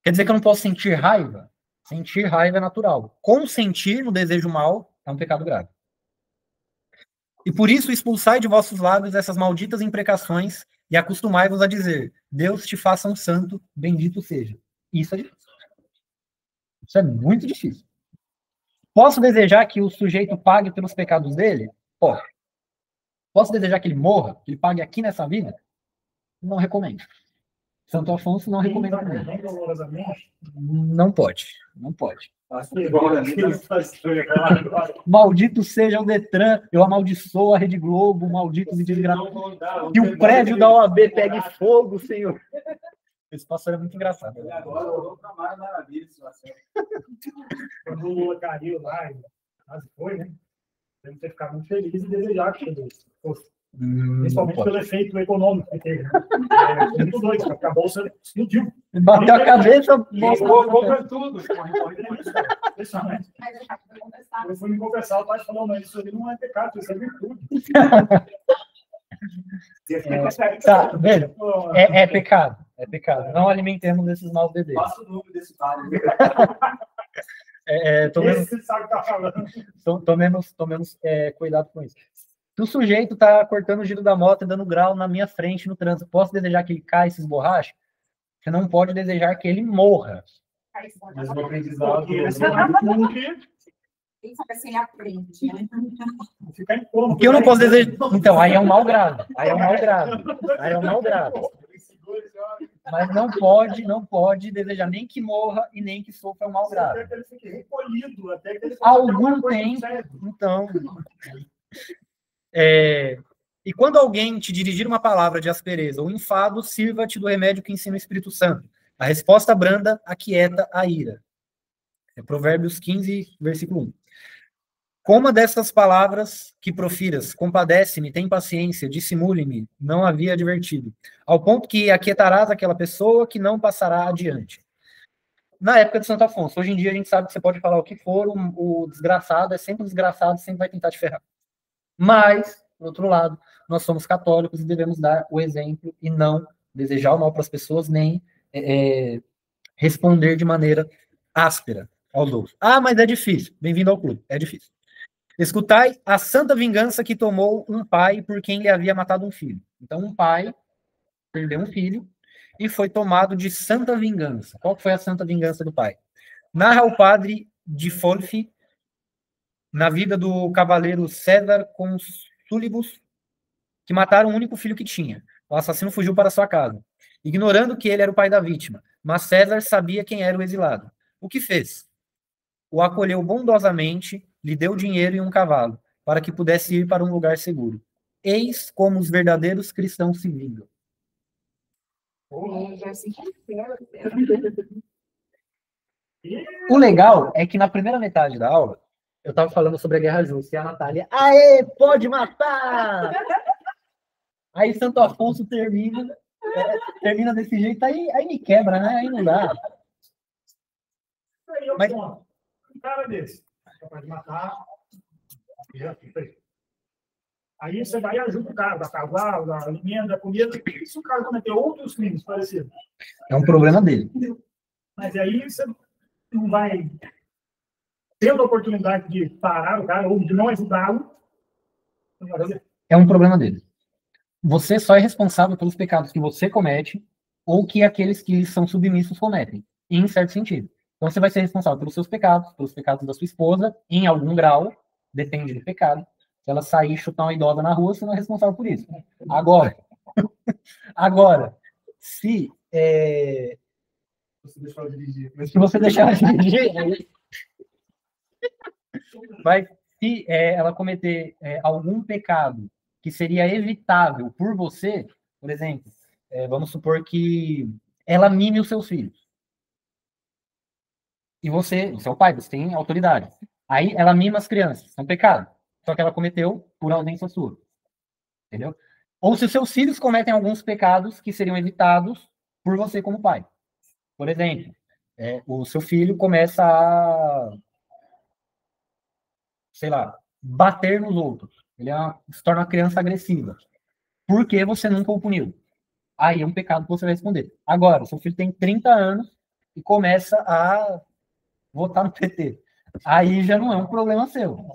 Quer dizer que eu não posso sentir raiva? Sentir raiva é natural. Consentir no desejo mal é um pecado grave. E por isso expulsai de vossos lábios essas malditas imprecações e acostumai-vos a dizer: Deus te faça um santo, bendito seja. Isso é difícil. Isso é muito difícil. Posso desejar que o sujeito pague pelos pecados dele? Posso. Posso desejar que ele morra, que ele pague aqui nessa vida? Não recomendo. Santo Afonso não recomenda. Não pode. Não pode. Maldito seja o Detran, eu amaldiçoo a Rede Globo, malditos e desgraçados. Que o prédio da OAB pegue fogo, Senhor. Esse pastor é muito engraçado. E agora eu vou para mais maravilha, quando o Lula caiu lá, quase foi, né? Deve ter ficado muito feliz e desejar que ele fosse. Principalmente pelo efeito econômico que teve. Né? Muito doido, porque a bolsa explodiu. Bateu a cabeça, bolsa tudo. Eu fui me confessar, o pai falou, mas isso ali não é pecado, isso é virtude. Tá, velho, é pecado, é pecado. Não alimentemos esses maus desejos. Passa o nome desse pai. Tomemos cuidado com isso. Se o sujeito está cortando o giro da moto e dando grau na minha frente no trânsito, posso desejar que ele caia e se esborrache? Você não pode desejar que ele morra. Mas o aprendizado... Quem sabe assim ele aprende, né? O que eu não posso desejar... Então, aí é um mal grave. Aí é um mal grave. Mas não pode desejar nem que morra e nem que sofra um mal grave. Até que ele fique recolhido, até que ele algum tempo, então... E quando alguém te dirigir uma palavra de aspereza ou enfado, sirva-te do remédio que ensina o Espírito Santo. A resposta branda aquieta a ira. É Provérbios 15, versículo 1. Coma dessas palavras que profiras, compadece-me, tem paciência, dissimule-me, não havia advertido, ao ponto que aquietarás aquela pessoa que não passará adiante. Na época de Santo Afonso, hoje em dia a gente sabe que você pode falar o que for, o desgraçado é sempre desgraçado, sempre vai tentar te ferrar. Mas, por outro lado, nós somos católicos e devemos dar o exemplo e não desejar o mal para as pessoas, nem responder de maneira áspera aos outros. Ah, mas é difícil. Bem-vindo ao clube. É difícil. Escutai a santa vingança que tomou um pai por quem lhe havia matado um filho. Então, um pai perdeu um filho e foi tomado de santa vingança. Qual foi a santa vingança do pai? Narra o padre de Folfi, na vida do cavaleiro César Consulibus, que mataram o único filho que tinha. O assassino fugiu para sua casa, ignorando que ele era o pai da vítima, mas César sabia quem era o exilado. O que fez? O acolheu bondosamente, lhe deu dinheiro e um cavalo, para que pudesse ir para um lugar seguro. Eis como os verdadeiros cristãos se vingam. O legal é que na primeira metade da aula, eu estava falando sobre a Guerra Justa, e a Natália, aê, pode matar! Aí Santo Afonso termina desse jeito, aí me quebra, né? Aí não dá. Mas um cara desse, capaz de matar, aí você vai e ajuda o cara, da casal, da alimento, da comida, e se o cara cometeu outros crimes parecidos? É um problema dele. Mas aí você não vai tendo a oportunidade de parar o cara ou de não ajudá-lo. É um problema dele. Você só é responsável pelos pecados que você comete ou que aqueles que são submissos cometem, em certo sentido. Então você vai ser responsável pelos seus pecados, pelos pecados da sua esposa, em algum grau, depende do pecado. Se ela sair e chutar uma idosa na rua, você não é responsável por isso. Agora, se você deixar de dirigir, se ela cometer algum pecado que seria evitável por você, por exemplo, vamos supor que ela mime os seus filhos. E você é o pai, você tem autoridade. Aí ela mima as crianças, é um pecado. Só que ela cometeu por ausência sua. Entendeu? Ou se os seus filhos cometem alguns pecados que seriam evitados por você como pai. Por exemplo, o seu filho começa a, sei lá, bater nos outros. Ele se torna uma criança agressiva. Por que você nunca o puniu? Aí é um pecado que você vai responder. Agora, seu filho tem 30 anos e começa a votar no PT. Aí já não é um problema seu.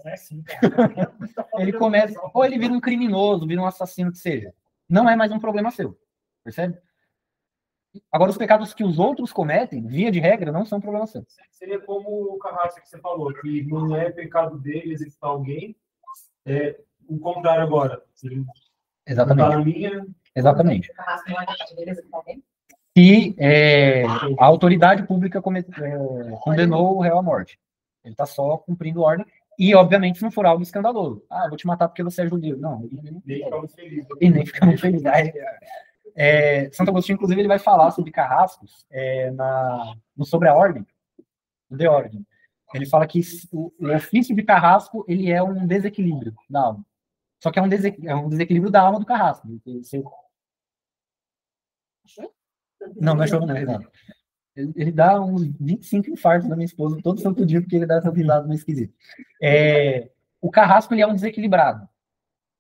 Ele começa, ou ele vira um criminoso, vira um assassino, que seja. Não é mais um problema seu. Percebe? Agora, os pecados que os outros cometem, via de regra, não são problema seu. Seria como o Carrasco que você falou, que não é pecado dele executar alguém, o contrário agora. Exatamente. Exatamente. E a autoridade pública condenou o réu à morte. Ele está só cumprindo ordem. E, obviamente, se não for algo escandaloso. Ah, eu vou te matar porque você é judeu. Não. E nem fica muito feliz. Santo Agostinho, inclusive, ele vai falar sobre carrascos no Sobre a Ordem, no De Ordem. Ele fala que o ofício de carrasco, ele é um desequilíbrio da alma. Só que é um desequilíbrio da alma do carrasco. Não é choro, não, Renato. Ele dá uns 25 infartos da minha esposa todo santo dia, porque ele dá essa risada meio esquisita. O carrasco, ele é um desequilibrado.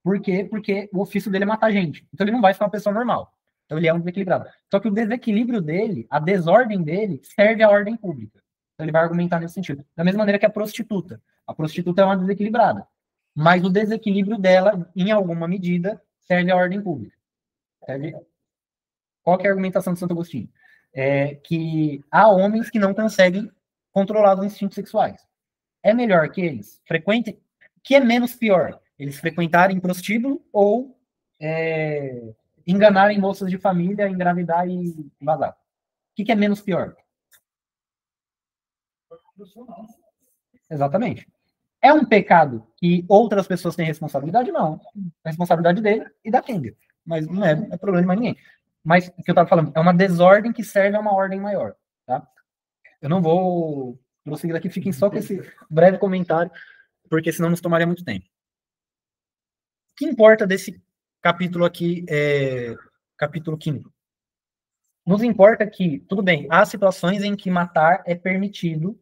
Por quê? Porque o ofício dele é matar gente. Então ele não vai ser uma pessoa normal. Então ele é um desequilibrado. Só que o desequilíbrio dele, a desordem dele, serve à ordem pública. Então ele vai argumentar nesse sentido. Da mesma maneira que a prostituta. A prostituta é uma desequilibrada. Mas o desequilíbrio dela, em alguma medida, serve à ordem pública. Qual que é a argumentação de Santo Agostinho? Que há homens que não conseguem controlar os instintos sexuais. É melhor que eles frequentem... que é menos pior? Eles frequentarem prostíbulo ou enganarem moças de família, engravidar e vazar? O que é menos pior? Exatamente. É um pecado que outras pessoas têm responsabilidade? Não. A responsabilidade dele e da Kenga. Mas não é problema de mais ninguém. Mas o que eu estava falando é uma desordem que serve a uma ordem maior. Tá? Eu não vou prosseguir aqui, fiquem só com esse breve comentário, porque senão nos tomaria muito tempo. O que importa desse capítulo aqui, capítulo 5? Nos importa que, tudo bem, há situações em que matar é permitido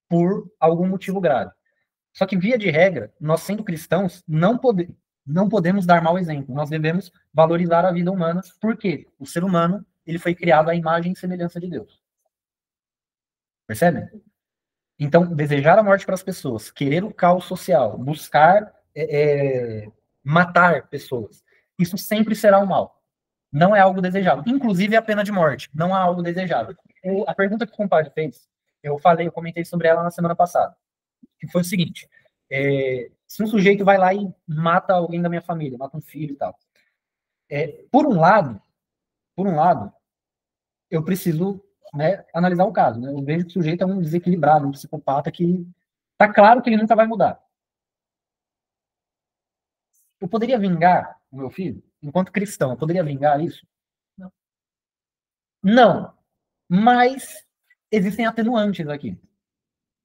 por algum motivo grave. Só que, via de regra, nós sendo cristãos, não podemos dar mau exemplo. Nós devemos valorizar a vida humana, porque o ser humano ele foi criado à imagem e semelhança de Deus. Percebe? Então, desejar a morte para as pessoas, querer o caos social, buscar matar pessoas, isso sempre será um mal. Não é algo desejável. Inclusive a pena de morte, não é algo desejável. A pergunta que o compadre fez, eu comentei sobre ela na semana passada, que foi o seguinte: se um sujeito vai lá e mata alguém da minha família, mata um filho e tal, por um lado, eu preciso, né, analisar o caso. Né? Eu vejo que o sujeito é um desequilibrado, um psicopata que tá claro que ele nunca vai mudar. Eu poderia vingar o meu filho? Enquanto cristão, eu poderia vingar isso? Não. Mas existem atenuantes aqui.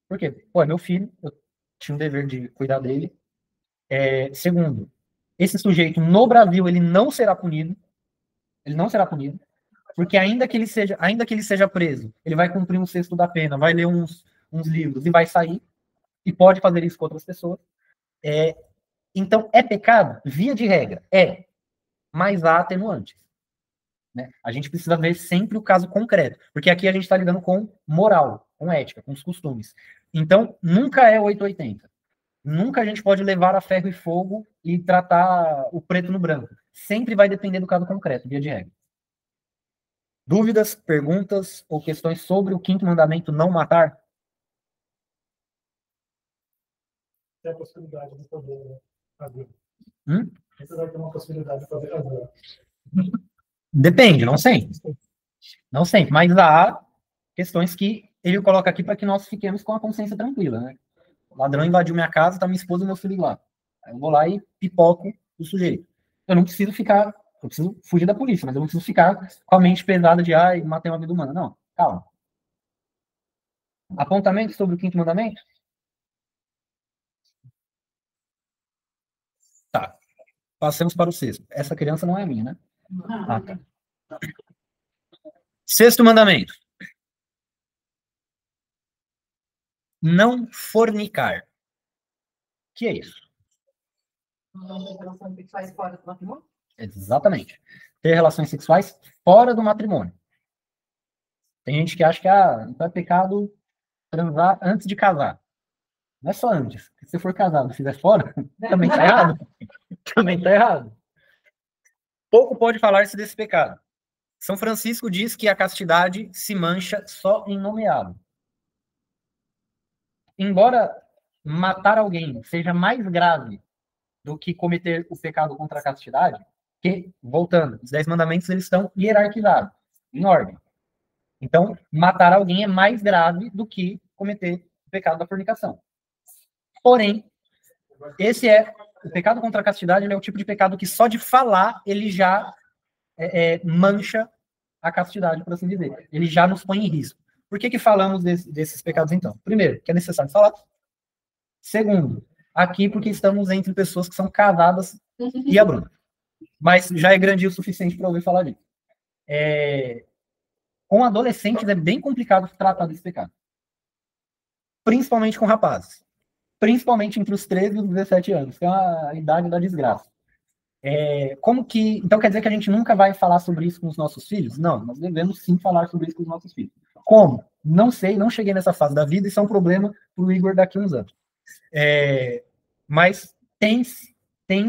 Por quê? Pô, é meu filho, eu tinha o dever de cuidar dele. Segundo, esse sujeito no Brasil, ele não será punido. Ele não será punido. Porque ainda que ele seja preso, ele vai cumprir um sexto da pena, vai ler uns livros e vai sair. E pode fazer isso com outras pessoas. Então, é pecado? Via de regra, mas há atenuantes. Né? A gente precisa ver sempre o caso concreto, porque aqui a gente está lidando com moral, com ética, com os costumes. Então, nunca é 880. Nunca a gente pode levar a ferro e fogo e tratar o preto no branco. Sempre vai depender do caso concreto, via de regra. Dúvidas, perguntas ou questões sobre o 5º mandamento, não matar? Tem a possibilidade de poder fazer. Você vai ter uma possibilidade de poder fazer. Depende, não sempre. Não sempre, mas há questões que ele coloca aqui para que nós fiquemos com a consciência tranquila, né? O ladrão invadiu minha casa, tá minha esposa e meu filho lá. Aí eu vou lá e pipoco o sujeito. Eu não preciso ficar, eu preciso fugir da polícia, mas eu não preciso ficar com a mente pesada de, matei uma vida humana. Não, calma. Apontamento sobre o 5º mandamento? Tá. Passemos para o 6º. Essa criança não é minha, né? Ah, tá. 6º mandamento. Não fornicar. O que é isso? Relações sexuais fora do matrimônio? Exatamente. Ter relações sexuais fora do matrimônio. Tem gente que acha que não é pecado transar antes de casar. Não é só antes. Se você for casado e fizer fora, também está errado. Também está errado. Pouco pode falar-se desse pecado. São Francisco diz que a castidade se mancha só em nomeado. Embora matar alguém seja mais grave do que cometer o pecado contra a castidade, que, voltando, os 10 mandamentos eles estão hierarquizados, em ordem. Então, matar alguém é mais grave do que cometer o pecado da fornicação. Porém, o pecado contra a castidade, ele é o tipo de pecado que só de falar ele já mancha a castidade, por assim dizer. Ele já nos põe em risco. Por que falamos desses pecados, então? Primeiro, que é necessário falar. Segundo, aqui porque estamos entre pessoas que são casadas e a Bruna. Mas já é grande o suficiente para ouvir falar disso. Com adolescentes é bem complicado tratar desse pecado. Principalmente com rapazes. Principalmente entre os 13 e os 17 anos, que é a idade da desgraça. Então quer dizer que a gente nunca vai falar sobre isso com os nossos filhos? Não, nós devemos sim falar sobre isso com os nossos filhos. Como? Não sei, não cheguei nessa fase da vida, isso é um problema para o Igor daqui a uns anos. Mas tem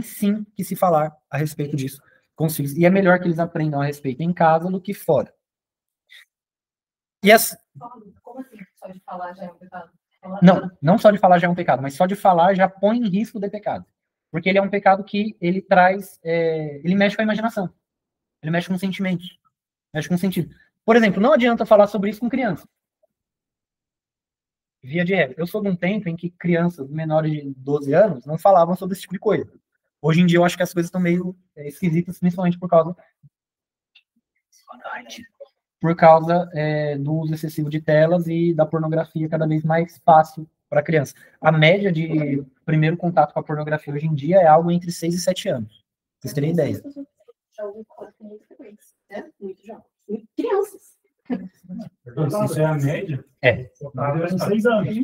sim que se falar a respeito disso com os filhos. E é melhor que eles aprendam a respeito em casa do que fora. Como assim? Só de falar já é um pecado? Não só de falar já é um pecado, mas só de falar já põe em risco de pecado. Porque ele é um pecado que ele traz, ele mexe com a imaginação. Ele mexe com os sentimentos. Mexe com o sentido. Por exemplo, não adianta falar sobre isso com criança. Via de regra. Eu sou de um tempo em que crianças menores de 12 anos não falavam sobre esse tipo de coisa. Hoje em dia eu acho que as coisas estão meio esquisitas, principalmente por causa do uso excessivo de telas e da pornografia cada vez mais fácil para a criança. A média de primeiro contato com a pornografia hoje em dia é algo entre 6 e 7 anos. Vocês terem ideia. Muito jovem. Crianças. Isso é a média? Tá 6 anos.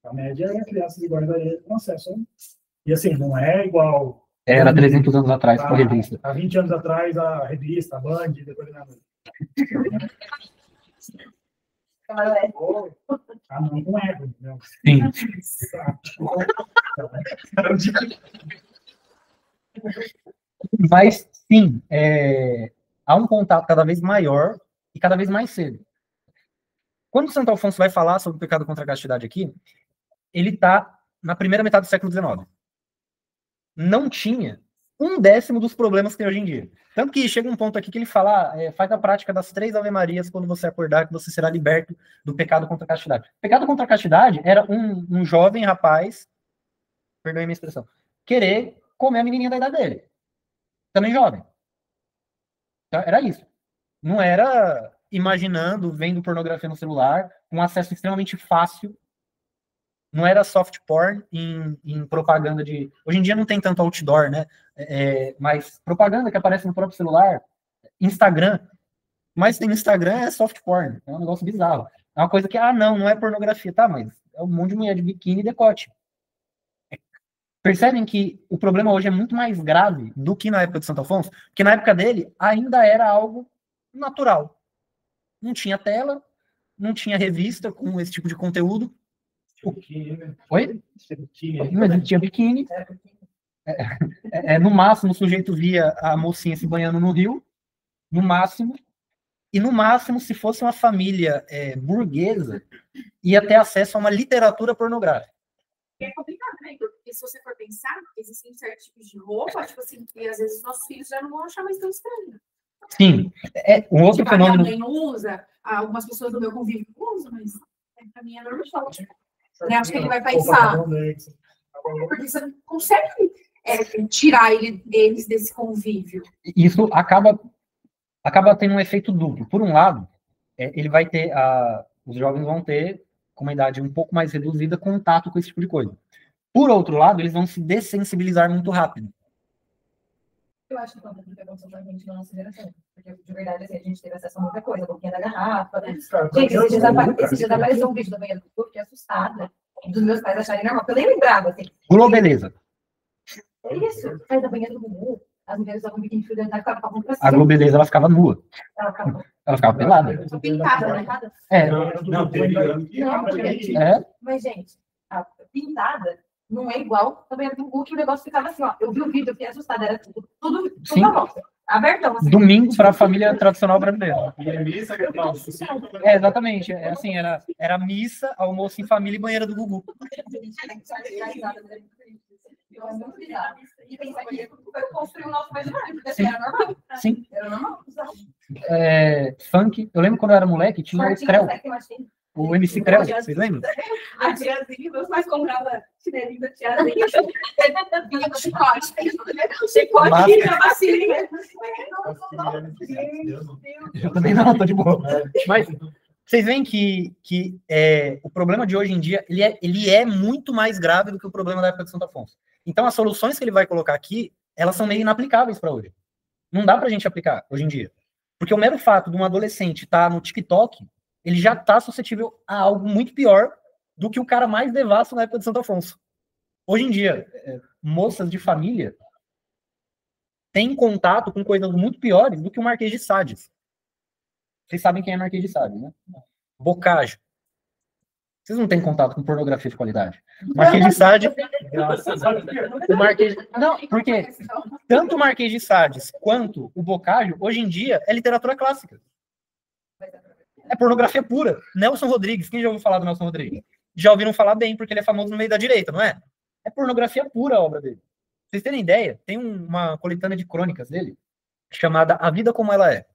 A média é crianças de guardaria com acesso. E assim, não é igual... Era 300 anos atrás com a revista. Há 20 anos atrás, a revista, a Band, depois da noite. Não, não é. Não. Sim. Mas, sim, há um contato cada vez maior e cada vez mais cedo. Quando o Santo Alfonso vai falar sobre o pecado contra a castidade aqui, ele está na primeira metade do século XIX. Não tinha 1/10 dos problemas que tem hoje em dia. Tanto que chega um ponto aqui que ele fala, faz a prática das 3 Ave-Marias quando você acordar, que você será liberto do pecado contra a castidade. O pecado contra a castidade era um jovem rapaz, perdoe a minha expressão, querer comer a menininha da idade dele. Também jovem. Então, era isso. Não era imaginando, vendo pornografia no celular, com acesso extremamente fácil. Não era soft porn em propaganda de... Hoje em dia não tem tanto outdoor, né? Mas propaganda que aparece no próprio celular, Instagram. Mas tem no Instagram é soft porn. É um negócio bizarro. É uma coisa que, não é pornografia. Tá, mas é um monte de mulher de biquíni e decote. Percebem que o problema hoje é muito mais grave do que na época de Santo Afonso? Porque na época dele ainda era algo natural. Não tinha tela, não tinha revista com esse tipo de conteúdo. Oi? Mas tinha biquíni. No máximo, o sujeito via a mocinha se banhando no rio. No máximo. E no máximo, se fosse uma família burguesa, ia ter acesso a uma literatura pornográfica. É complicado, né? Porque se você for pensar, existem certos tipos de roupa, tipo assim, que às vezes os nossos filhos já não vão achar mais tão estranho. Sim. Um outro fenômeno... A minha mãe não usa, algumas pessoas do meu convívio não usam, mas pra mim é normal. Né? Acho que ele vai pensar. Porque você não consegue tirar eles desse convívio. Isso acaba tendo um efeito duplo. Por um lado, ele vai ter os jovens vão ter, com uma idade um pouco mais reduzida, contato com esse tipo de coisa. Por outro lado, eles vão se dessensibilizar muito rápido. Eu acho que foi muito que aconteceu com a gente na nossa geração. Porque, de verdade, assim, a gente teve acesso a muita coisa, a boquinha da garrafa, né? Gente, esses dias apareceu um vídeo da banheira do Gugu, fiquei assustada dos meus pais acharem normal, porque eu nem lembrava, assim. Globeleza. É isso, sai da banheira do Gugu, as mulheres usavam biquíni fio dental e ficavam pra cima. A Globeleza, ela ficava nua. Ela ficava pelada. Pintada, né? Mas, gente, a pintada não é igual a banheira do Gugu, que o negócio ficava assim, ó. Eu vi o vídeo, eu fiquei assustada, era tudo à volta. Abertão, assim. Domingo para a família tradicional brasileira. Exatamente. Assim, era missa, almoço em família e banheira do Gugu. E pensar que foi construir o nosso imaginário, porque assim, era normal. Sim. Era normal. Funk. Eu lembro quando eu era moleque, tinha o Creu. O MC Creu, vocês lembram? A tiazinha, meus pais compravam chinelinho da tiazinha. Vinha com chicote. Chicotinho, a vacilinha. Eu também não, tô de boa. Mas vocês veem que o problema de hoje em dia, ele é muito mais grave do que o problema da época de Santo Afonso. Então, as soluções que ele vai colocar aqui, elas são meio inaplicáveis para hoje. Não dá pra gente aplicar hoje em dia. Porque o mero fato de um adolescente estar no TikTok, ele já está suscetível a algo muito pior do que o cara mais devasso na época de Santo Afonso. Hoje em dia, moças de família têm contato com coisas muito piores do que o Marquês de Sades. Vocês sabem quem é Marquês de Sades, né? Bocage. Vocês não têm contato com pornografia de qualidade. Marquês de Sades... O Marquês... Não, porque tanto o Marquês de Sades quanto o Bocage, hoje em dia, é literatura clássica. É pornografia pura. Nelson Rodrigues. Quem já ouviu falar do Nelson Rodrigues? Já ouviram falar bem, porque ele é famoso no meio da direita, não é? É pornografia pura a obra dele. Pra vocês terem ideia, tem uma coletânea de crônicas dele, chamada A Vida Como Ela É.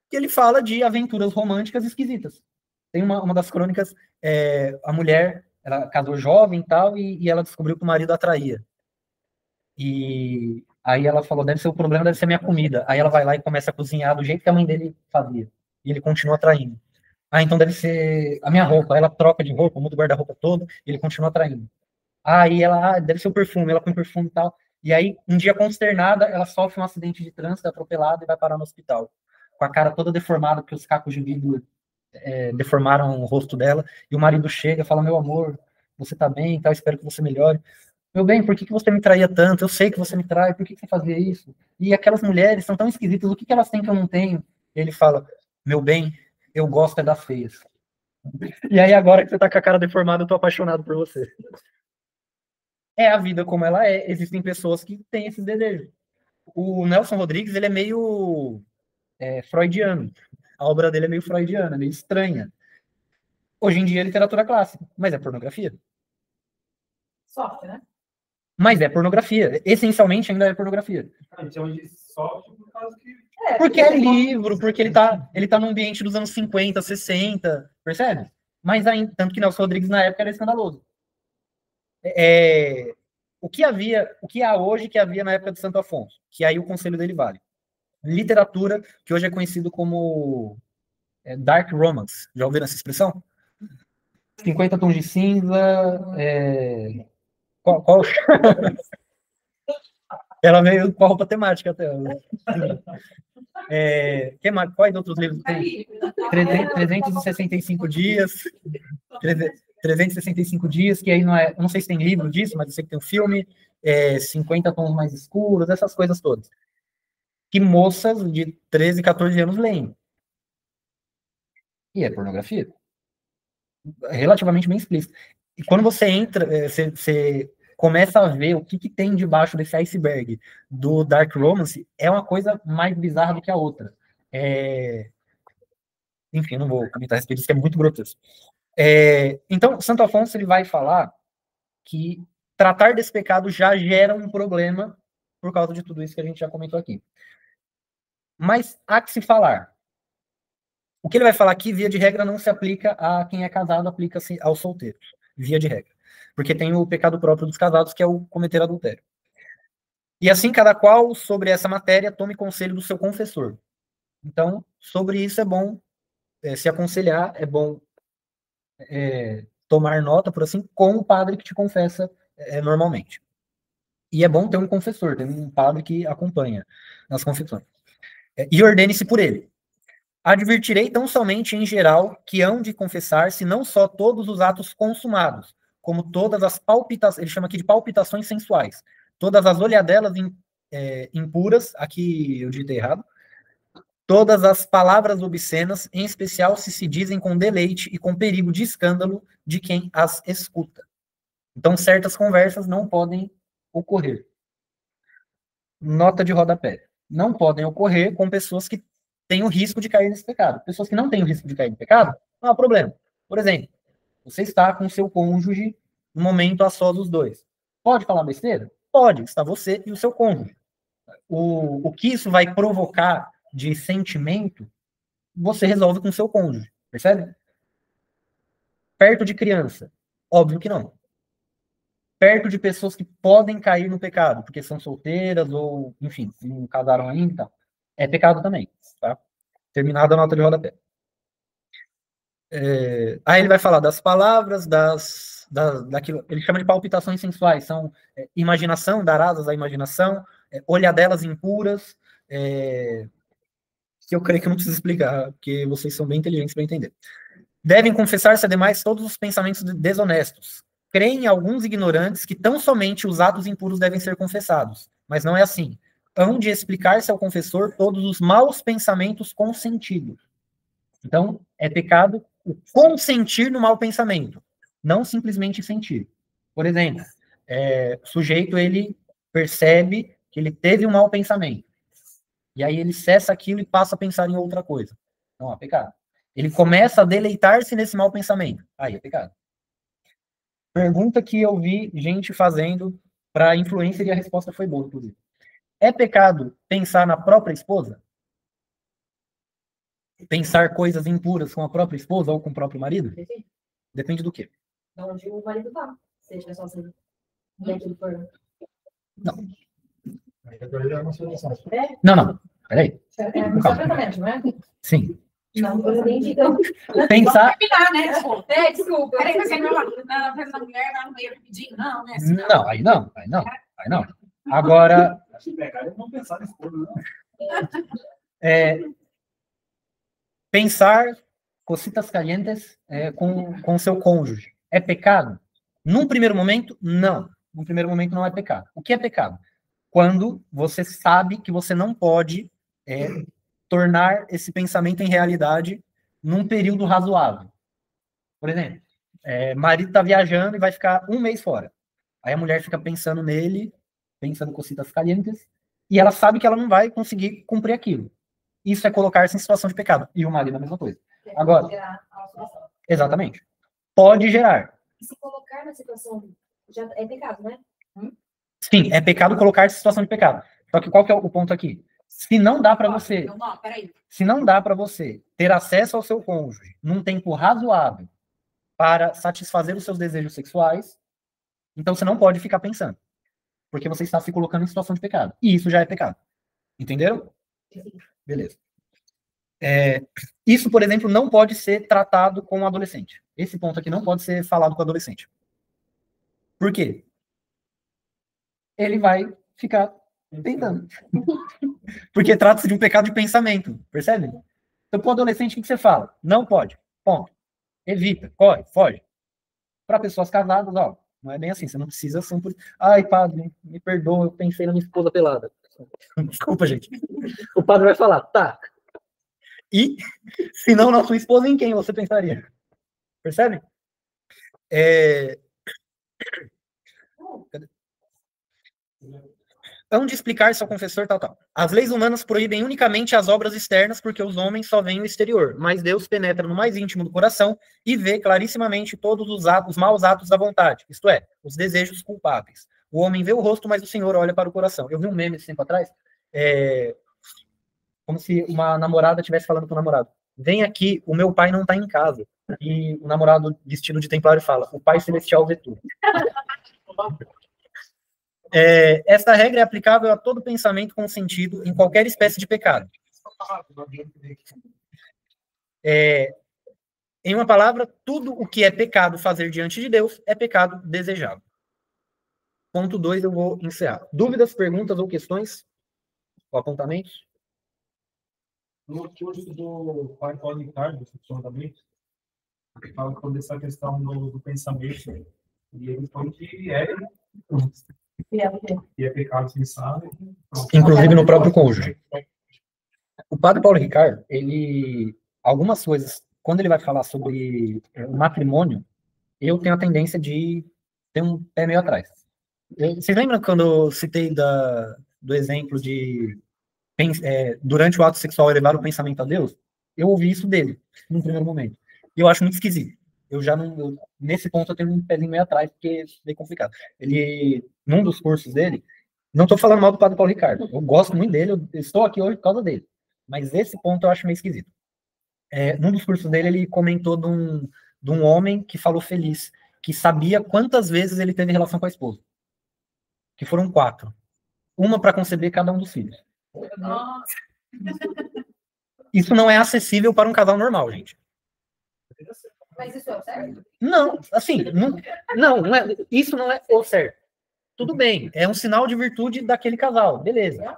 Que ele fala de aventuras românticas esquisitas. Tem uma das crônicas, a mulher, ela casou jovem e tal, e ela descobriu que o marido a traía. E aí ela falou, o problema deve ser a minha comida. Aí ela vai lá e começa a cozinhar do jeito que a mãe dele fazia. E ele continua traindo. Então deve ser a minha roupa. Aí ela troca de roupa, muda o guarda-roupa todo, e ele continua traindo. Aí ela, deve ser o perfume, ela põe perfume e tal. E aí, um dia consternada, ela sofre um acidente de trânsito, atropelada, e vai parar no hospital. Com a cara toda deformada, porque os cacos de vidro deformaram o rosto dela, e o marido chega e fala, meu amor, você tá bem e tal, espero que você melhore. Meu bem, por que você me traía tanto? Eu sei que você me trai, por que você fazia isso? E aquelas mulheres são tão esquisitas, o que elas têm que eu não tenho? E ele fala, meu bem, eu gosto das feias. E aí agora que você tá com a cara deformada, eu tô apaixonado por você. É a vida como ela é, existem pessoas que têm esse desejo. O Nelson Rodrigues, ele é meio freudiano. A obra dele é meio freudiana, meio estranha. Hoje em dia é literatura clássica, mas é pornografia. Soft, né? Mas é pornografia. Essencialmente ainda é pornografia. A gente chama de soft por causa que... Porque é livro, porque ele tá no ambiente dos anos 50, 60, percebe? Mas ainda, tanto que Nelson Rodrigues na época era escandaloso. O que há hoje que havia na época de Santo Afonso, que aí o conselho dele vale. Literatura, que hoje é conhecido como dark romance. Já ouviram essa expressão? 50 tons de cinza. Qual... Ela veio com a roupa temática até. Quais outros livros tem? 365 dias. 365 dias, que aí não é. Eu não sei se tem livro disso, mas eu sei que tem um filme. 50 tons mais escuros, essas coisas todas. Que moças de 13, 14 anos leem. E é pornografia. Relativamente bem explícito. E quando você entra, você começa a ver o que tem debaixo desse iceberg do dark romance, é uma coisa mais bizarra do que a outra. Enfim, não vou comentar a respeito disso, que é muito grotesco. Então, Santo Afonso ele vai falar que tratar desse pecado já gera um problema por causa de tudo isso que a gente já comentou aqui. Mas há que se falar. O que ele vai falar aqui, via de regra, não se aplica a quem é casado, aplica-se aos solteiros, via de regra. Porque tem o pecado próprio dos casados, que é o cometer adultério. E assim, cada qual, sobre essa matéria, tome conselho do seu confessor. Então, sobre isso é bom se aconselhar, é bom tomar nota, por assim, com o padre que te confessa normalmente. E é bom ter um confessor, ter um padre que acompanha nas confissões. E ordene-se por ele. Advertirei tão somente em geral que hão de confessar-se não só todos os atos consumados, como todas as palpitações, ele chama aqui de palpitações sensuais, todas as olhadelas impuras, aqui eu digitei errado, todas as palavras obscenas, em especial se dizem com deleite e com perigo de escândalo de quem as escuta. Então, certas conversas não podem ocorrer. Nota de rodapé. Não podem ocorrer com pessoas que têm o risco de cair nesse pecado. Pessoas que não têm o risco de cair no pecado, não há problema. Por exemplo, você está com seu cônjuge no momento a sós os dois. Pode falar besteira? Pode. Está você e o seu cônjuge. O que isso vai provocar de sentimento, você resolve com seu cônjuge. Percebe? Perto de criança? Óbvio que não. Perto de pessoas que podem cair no pecado, porque são solteiras ou, enfim, se não casaram ainda, então, é pecado também, tá? Terminada a nota de rodapé. Aí ele vai falar das palavras, daquilo, ele chama de palpitações sensuais, são imaginação, dar asas à imaginação, olhadelas impuras, que eu creio que eu não preciso explicar, porque vocês são bem inteligentes para entender. Devem confessar-se, ademais, todos os pensamentos desonestos. Creem alguns ignorantes que tão somente os atos impuros devem ser confessados, mas não é assim. Hão de explicar-se ao confessor todos os maus pensamentos consentidos. Então, é pecado o consentir no mau pensamento, não simplesmente sentir. Por exemplo, o sujeito, ele percebe que ele teve um mau pensamento, e aí ele cessa aquilo e passa a pensar em outra coisa. Não, é pecado. Ele começa a deleitar-se nesse mau pensamento. Aí é pecado. Pergunta que eu vi gente fazendo para influencer e a resposta foi boa, inclusive. É pecado pensar na própria esposa? Pensar coisas impuras com a própria esposa ou com o próprio marido? Depende do quê? De onde o marido tá. Se ele estiver sozinho. Dentro do forno. Não. É? Não. Peraí. É um tratamento, não é? Sim. Não, eu entendi. Então, Pensar... Terminar, né? desculpa. Peraí, você não na festa da mulher, vai no meio rapidinho, não, né? Não, aí não. Agora... Se pegar, eu não pensar nesse coisa, não. Pensar cositas calientes com seu cônjuge é pecado? Num primeiro momento, não. Num primeiro momento não é pecado. O que é pecado? Quando você sabe que você não pode tornar esse pensamento em realidade num período razoável. Por exemplo, marido está viajando e vai ficar 1 mês fora. Aí a mulher fica pensando nele, pensando cositas calientes, e ela sabe que ela não vai conseguir cumprir aquilo. Isso é colocar-se em situação de pecado. E o marido é a mesma coisa. Agora, exatamente. Pode gerar. E se colocar na situação, já é pecado, né? Sim, é pecado colocar-se em situação de pecado. Só que qual que é o ponto aqui? Se não dá para você, Não, peraí. se não dá para você ter acesso ao seu cônjuge num tempo razoável para satisfazer os seus desejos sexuais, então você não pode ficar pensando. Porque você está se colocando em situação de pecado. E isso já é pecado. Entenderam? Beleza. Isso, por exemplo, não pode ser tratado com o adolescente. Esse ponto aqui não pode ser falado com o adolescente. Por quê? Ele vai ficar tentando. Porque trata-se de um pecado de pensamento, percebe? Então, para o adolescente, o que você fala? Não pode. Ponto. Evita, corre, foge. Para pessoas casadas, ó, não é bem assim, você não precisa ser Ai, padre, me perdoa, eu pensei na minha esposa pelada. Desculpa, gente. O padre vai falar, tá. E, se não na sua esposa, em quem você pensaria? Percebe? Hão de explicar-se ao confessor tal. As leis humanas proíbem unicamente as obras externas porque os homens só veem o exterior, mas Deus penetra no mais íntimo do coração e vê clarissimamente todos os maus atos da vontade, isto é, os desejos culpáveis. O homem vê o rosto, mas o Senhor olha para o coração. Eu vi um meme esse tempo atrás, como se uma namorada estivesse falando com o namorado. Vem aqui, o meu pai não está em casa. E o namorado vestido de templário fala, o pai celestial vê tudo. Esta regra é aplicável a todo pensamento com sentido em qualquer espécie de pecado. Em uma palavra, tudo o que é pecado fazer diante de Deus é pecado desejado. Ponto 2, eu vou encerrar. Dúvidas, perguntas ou questões? Ou apontamentos? No curso do pai Paulo Ricardo, também, fala sobre essa questão do pensamento. E ele falou que é pecado pensar. Inclusive no próprio cônjuge. O padre Paulo Ricardo, algumas coisas, quando ele vai falar sobre o matrimônio, eu tenho a tendência de ter um pé meio atrás. Vocês lembram quando eu citei do exemplo de durante o ato sexual elevar o pensamento a Deus? Eu ouvi isso dele, no primeiro momento. E eu acho muito esquisito. Nesse ponto eu tenho um pezinho meio atrás, porque é meio complicado. Num dos cursos dele, não estou falando mal do padre Paulo Ricardo, eu gosto muito dele, eu estou aqui hoje por causa dele. Mas esse ponto eu acho meio esquisito. Num dos cursos dele, ele comentou de de um homem que falou feliz, que sabia quantas vezes ele teve relação com a esposa. Que foram 4. Uma para conceber cada um dos filhos. Nossa. Isso não é acessível para um casal normal, gente. Mas isso é certo? Não, assim, não é, isso não é o certo. Tudo bem, é um sinal de virtude daquele casal, beleza.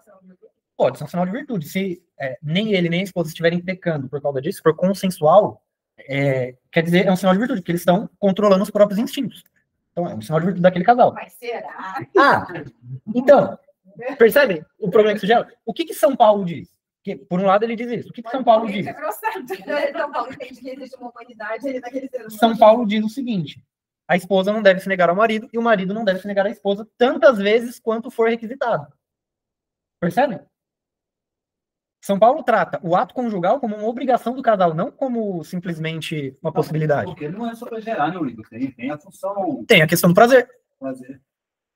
Pode ser um sinal de virtude. Se nem ele nem a esposa estiverem pecando por causa disso, se for consensual, quer dizer, é um sinal de virtude, porque eles estão controlando os próprios instintos. Então, é um sinal de virtude daquele casal. Mas será? Então, percebe o problema que isso gera? O que São Paulo diz? Porque, por um lado, ele diz isso. O que São Paulo diz? São Paulo entende que existe uma humanidade ali naquele ser humano. São Paulo diz o seguinte: a esposa não deve se negar ao marido e o marido não deve se negar à esposa tantas vezes quanto for requisitado. Percebe? São Paulo trata o ato conjugal como uma obrigação do casal, não como simplesmente uma possibilidade. Porque não é só para gerar, né, Igor? Tem a função. Tem a questão do prazer, Fazer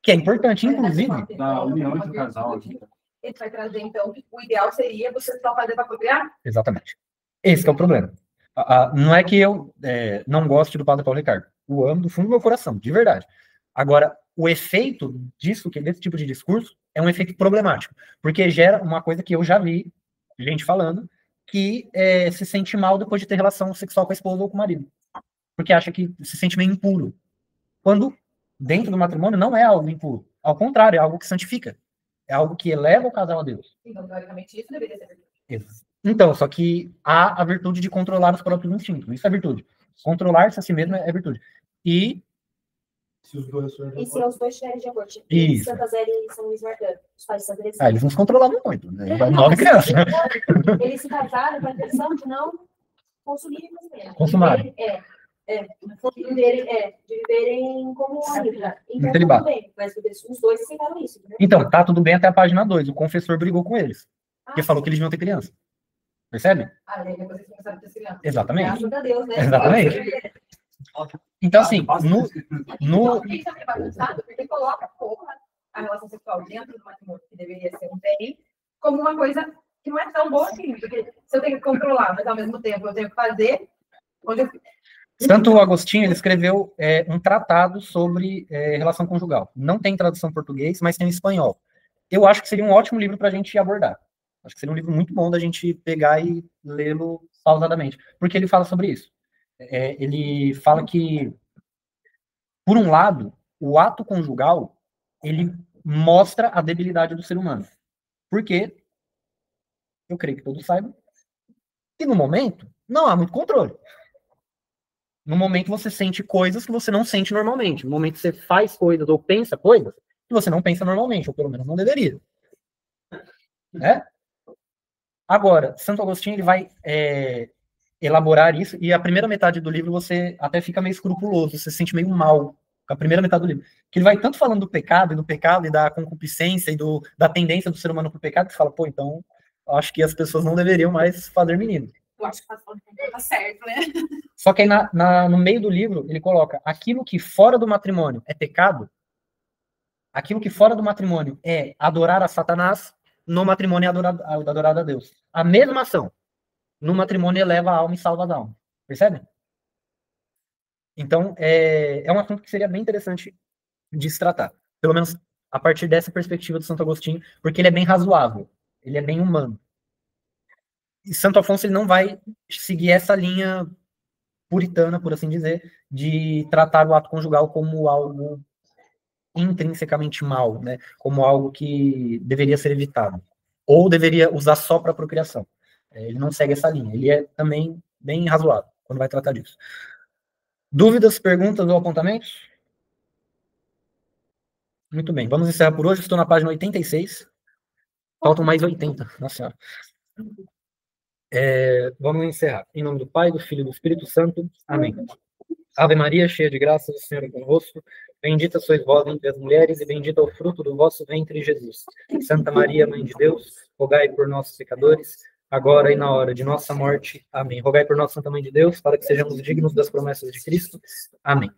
que é importante, inclusive. da união entre o casal. Ele vai trazer, então, que o ideal seria você só fazer para procriar? Exatamente. Esse que é o problema. Não é que eu não goste do Padre Paulo Ricardo. Eu amo do fundo do meu coração, de verdade. Agora, o efeito disso, desse tipo de discurso, é um efeito problemático. Porque gera uma coisa que eu já vi gente falando, que se sente mal depois de ter relação sexual com a esposa ou com o marido. Porque acha que se sente meio impuro. Quando, dentro do matrimônio, não é algo impuro. Ao contrário, é algo que santifica. É algo que eleva o casal a Deus. Então, teoricamente, isso deveria ser virtude. Então, só que há a virtude de controlar os próprios instintos. Isso é virtude. Controlar-se a si mesmo é virtude. E Se os dois estiverem de acordo. Isso. Santa Zélia e São Luís Marcano, os pais de Santa Teresinha. eles não se controlavam muito. Né? 9 crianças. Eles se casaram com a intenção de não consumirem casamento. Consumarem. De viverem como amigos. Então, celibato. tudo bem, mas os dois aceitaram isso, né? Então, tá tudo bem até a página 2. O confessor brigou com eles. Porque falou que eles deviam ter criança. Percebe? Aí depois vocês começaram a ter criança. Exatamente. Graças a Deus, né? Exatamente. Então, assim, Isso também é bagunçado, porque coloca a relação sexual dentro do matrimônio, que deveria ser um bem, como uma coisa que não é tão boa assim. Porque se eu tenho que controlar, mas ao mesmo tempo eu tenho que fazer, Santo Agostinho, ele escreveu um tratado sobre relação conjugal. Não tem tradução em português, mas tem em espanhol. Eu acho que seria um ótimo livro para a gente abordar. Acho que seria um livro muito bom da gente pegar e lê-lo pausadamente. Porque ele fala sobre isso. Ele fala que, por um lado, o ato conjugal, ele mostra a debilidade do ser humano. Porque, eu creio que todos saibam, que no momento, não há muito controle. No momento você sente coisas que você não sente normalmente. No momento você faz coisas ou pensa coisas que você não pensa normalmente, ou pelo menos não deveria. Né? Agora, Santo Agostinho ele vai elaborar isso, e a primeira metade do livro você até fica meio escrupuloso, você se sente meio mal com a primeira metade do livro. Que ele vai tanto falando do pecado e da concupiscência e da tendência do ser humano para o pecado, que você fala, pô, então eu acho que as pessoas não deveriam mais fazer menino. Eu acho que tá certo, né? Só que aí no meio do livro ele coloca aquilo que fora do matrimônio é pecado, aquilo que fora do matrimônio é adorar a Satanás, no matrimônio é adorar a Deus. A mesma ação no matrimônio eleva a alma e salva a alma. Percebe? Então, é um assunto que seria bem interessante de se tratar. Pelo menos a partir dessa perspectiva do Santo Agostinho, porque ele é bem razoável. Ele é bem humano. E Santo Afonso ele não vai seguir essa linha puritana, por assim dizer, de tratar o ato conjugal como algo intrinsecamente mal, né? Como algo que deveria ser evitado. Ou deveria usar só para procriação. Ele não segue essa linha. Ele é também bem razoável quando vai tratar disso. Dúvidas, perguntas ou apontamentos? Muito bem. Vamos encerrar por hoje. Estou na página 86. Faltam mais 80. Nossa Senhora. Vamos encerrar. Em nome do Pai, do Filho e do Espírito Santo. Amém. Ave Maria, cheia de graça, o Senhor é convosco. Bendita sois vós entre as mulheres, e bendito é o fruto do vosso ventre, Jesus. Santa Maria, Mãe de Deus, rogai por nós, pecadores, agora e na hora de nossa morte. Amém. Rogai por nós, Santa Mãe de Deus, para que sejamos dignos das promessas de Cristo. Amém.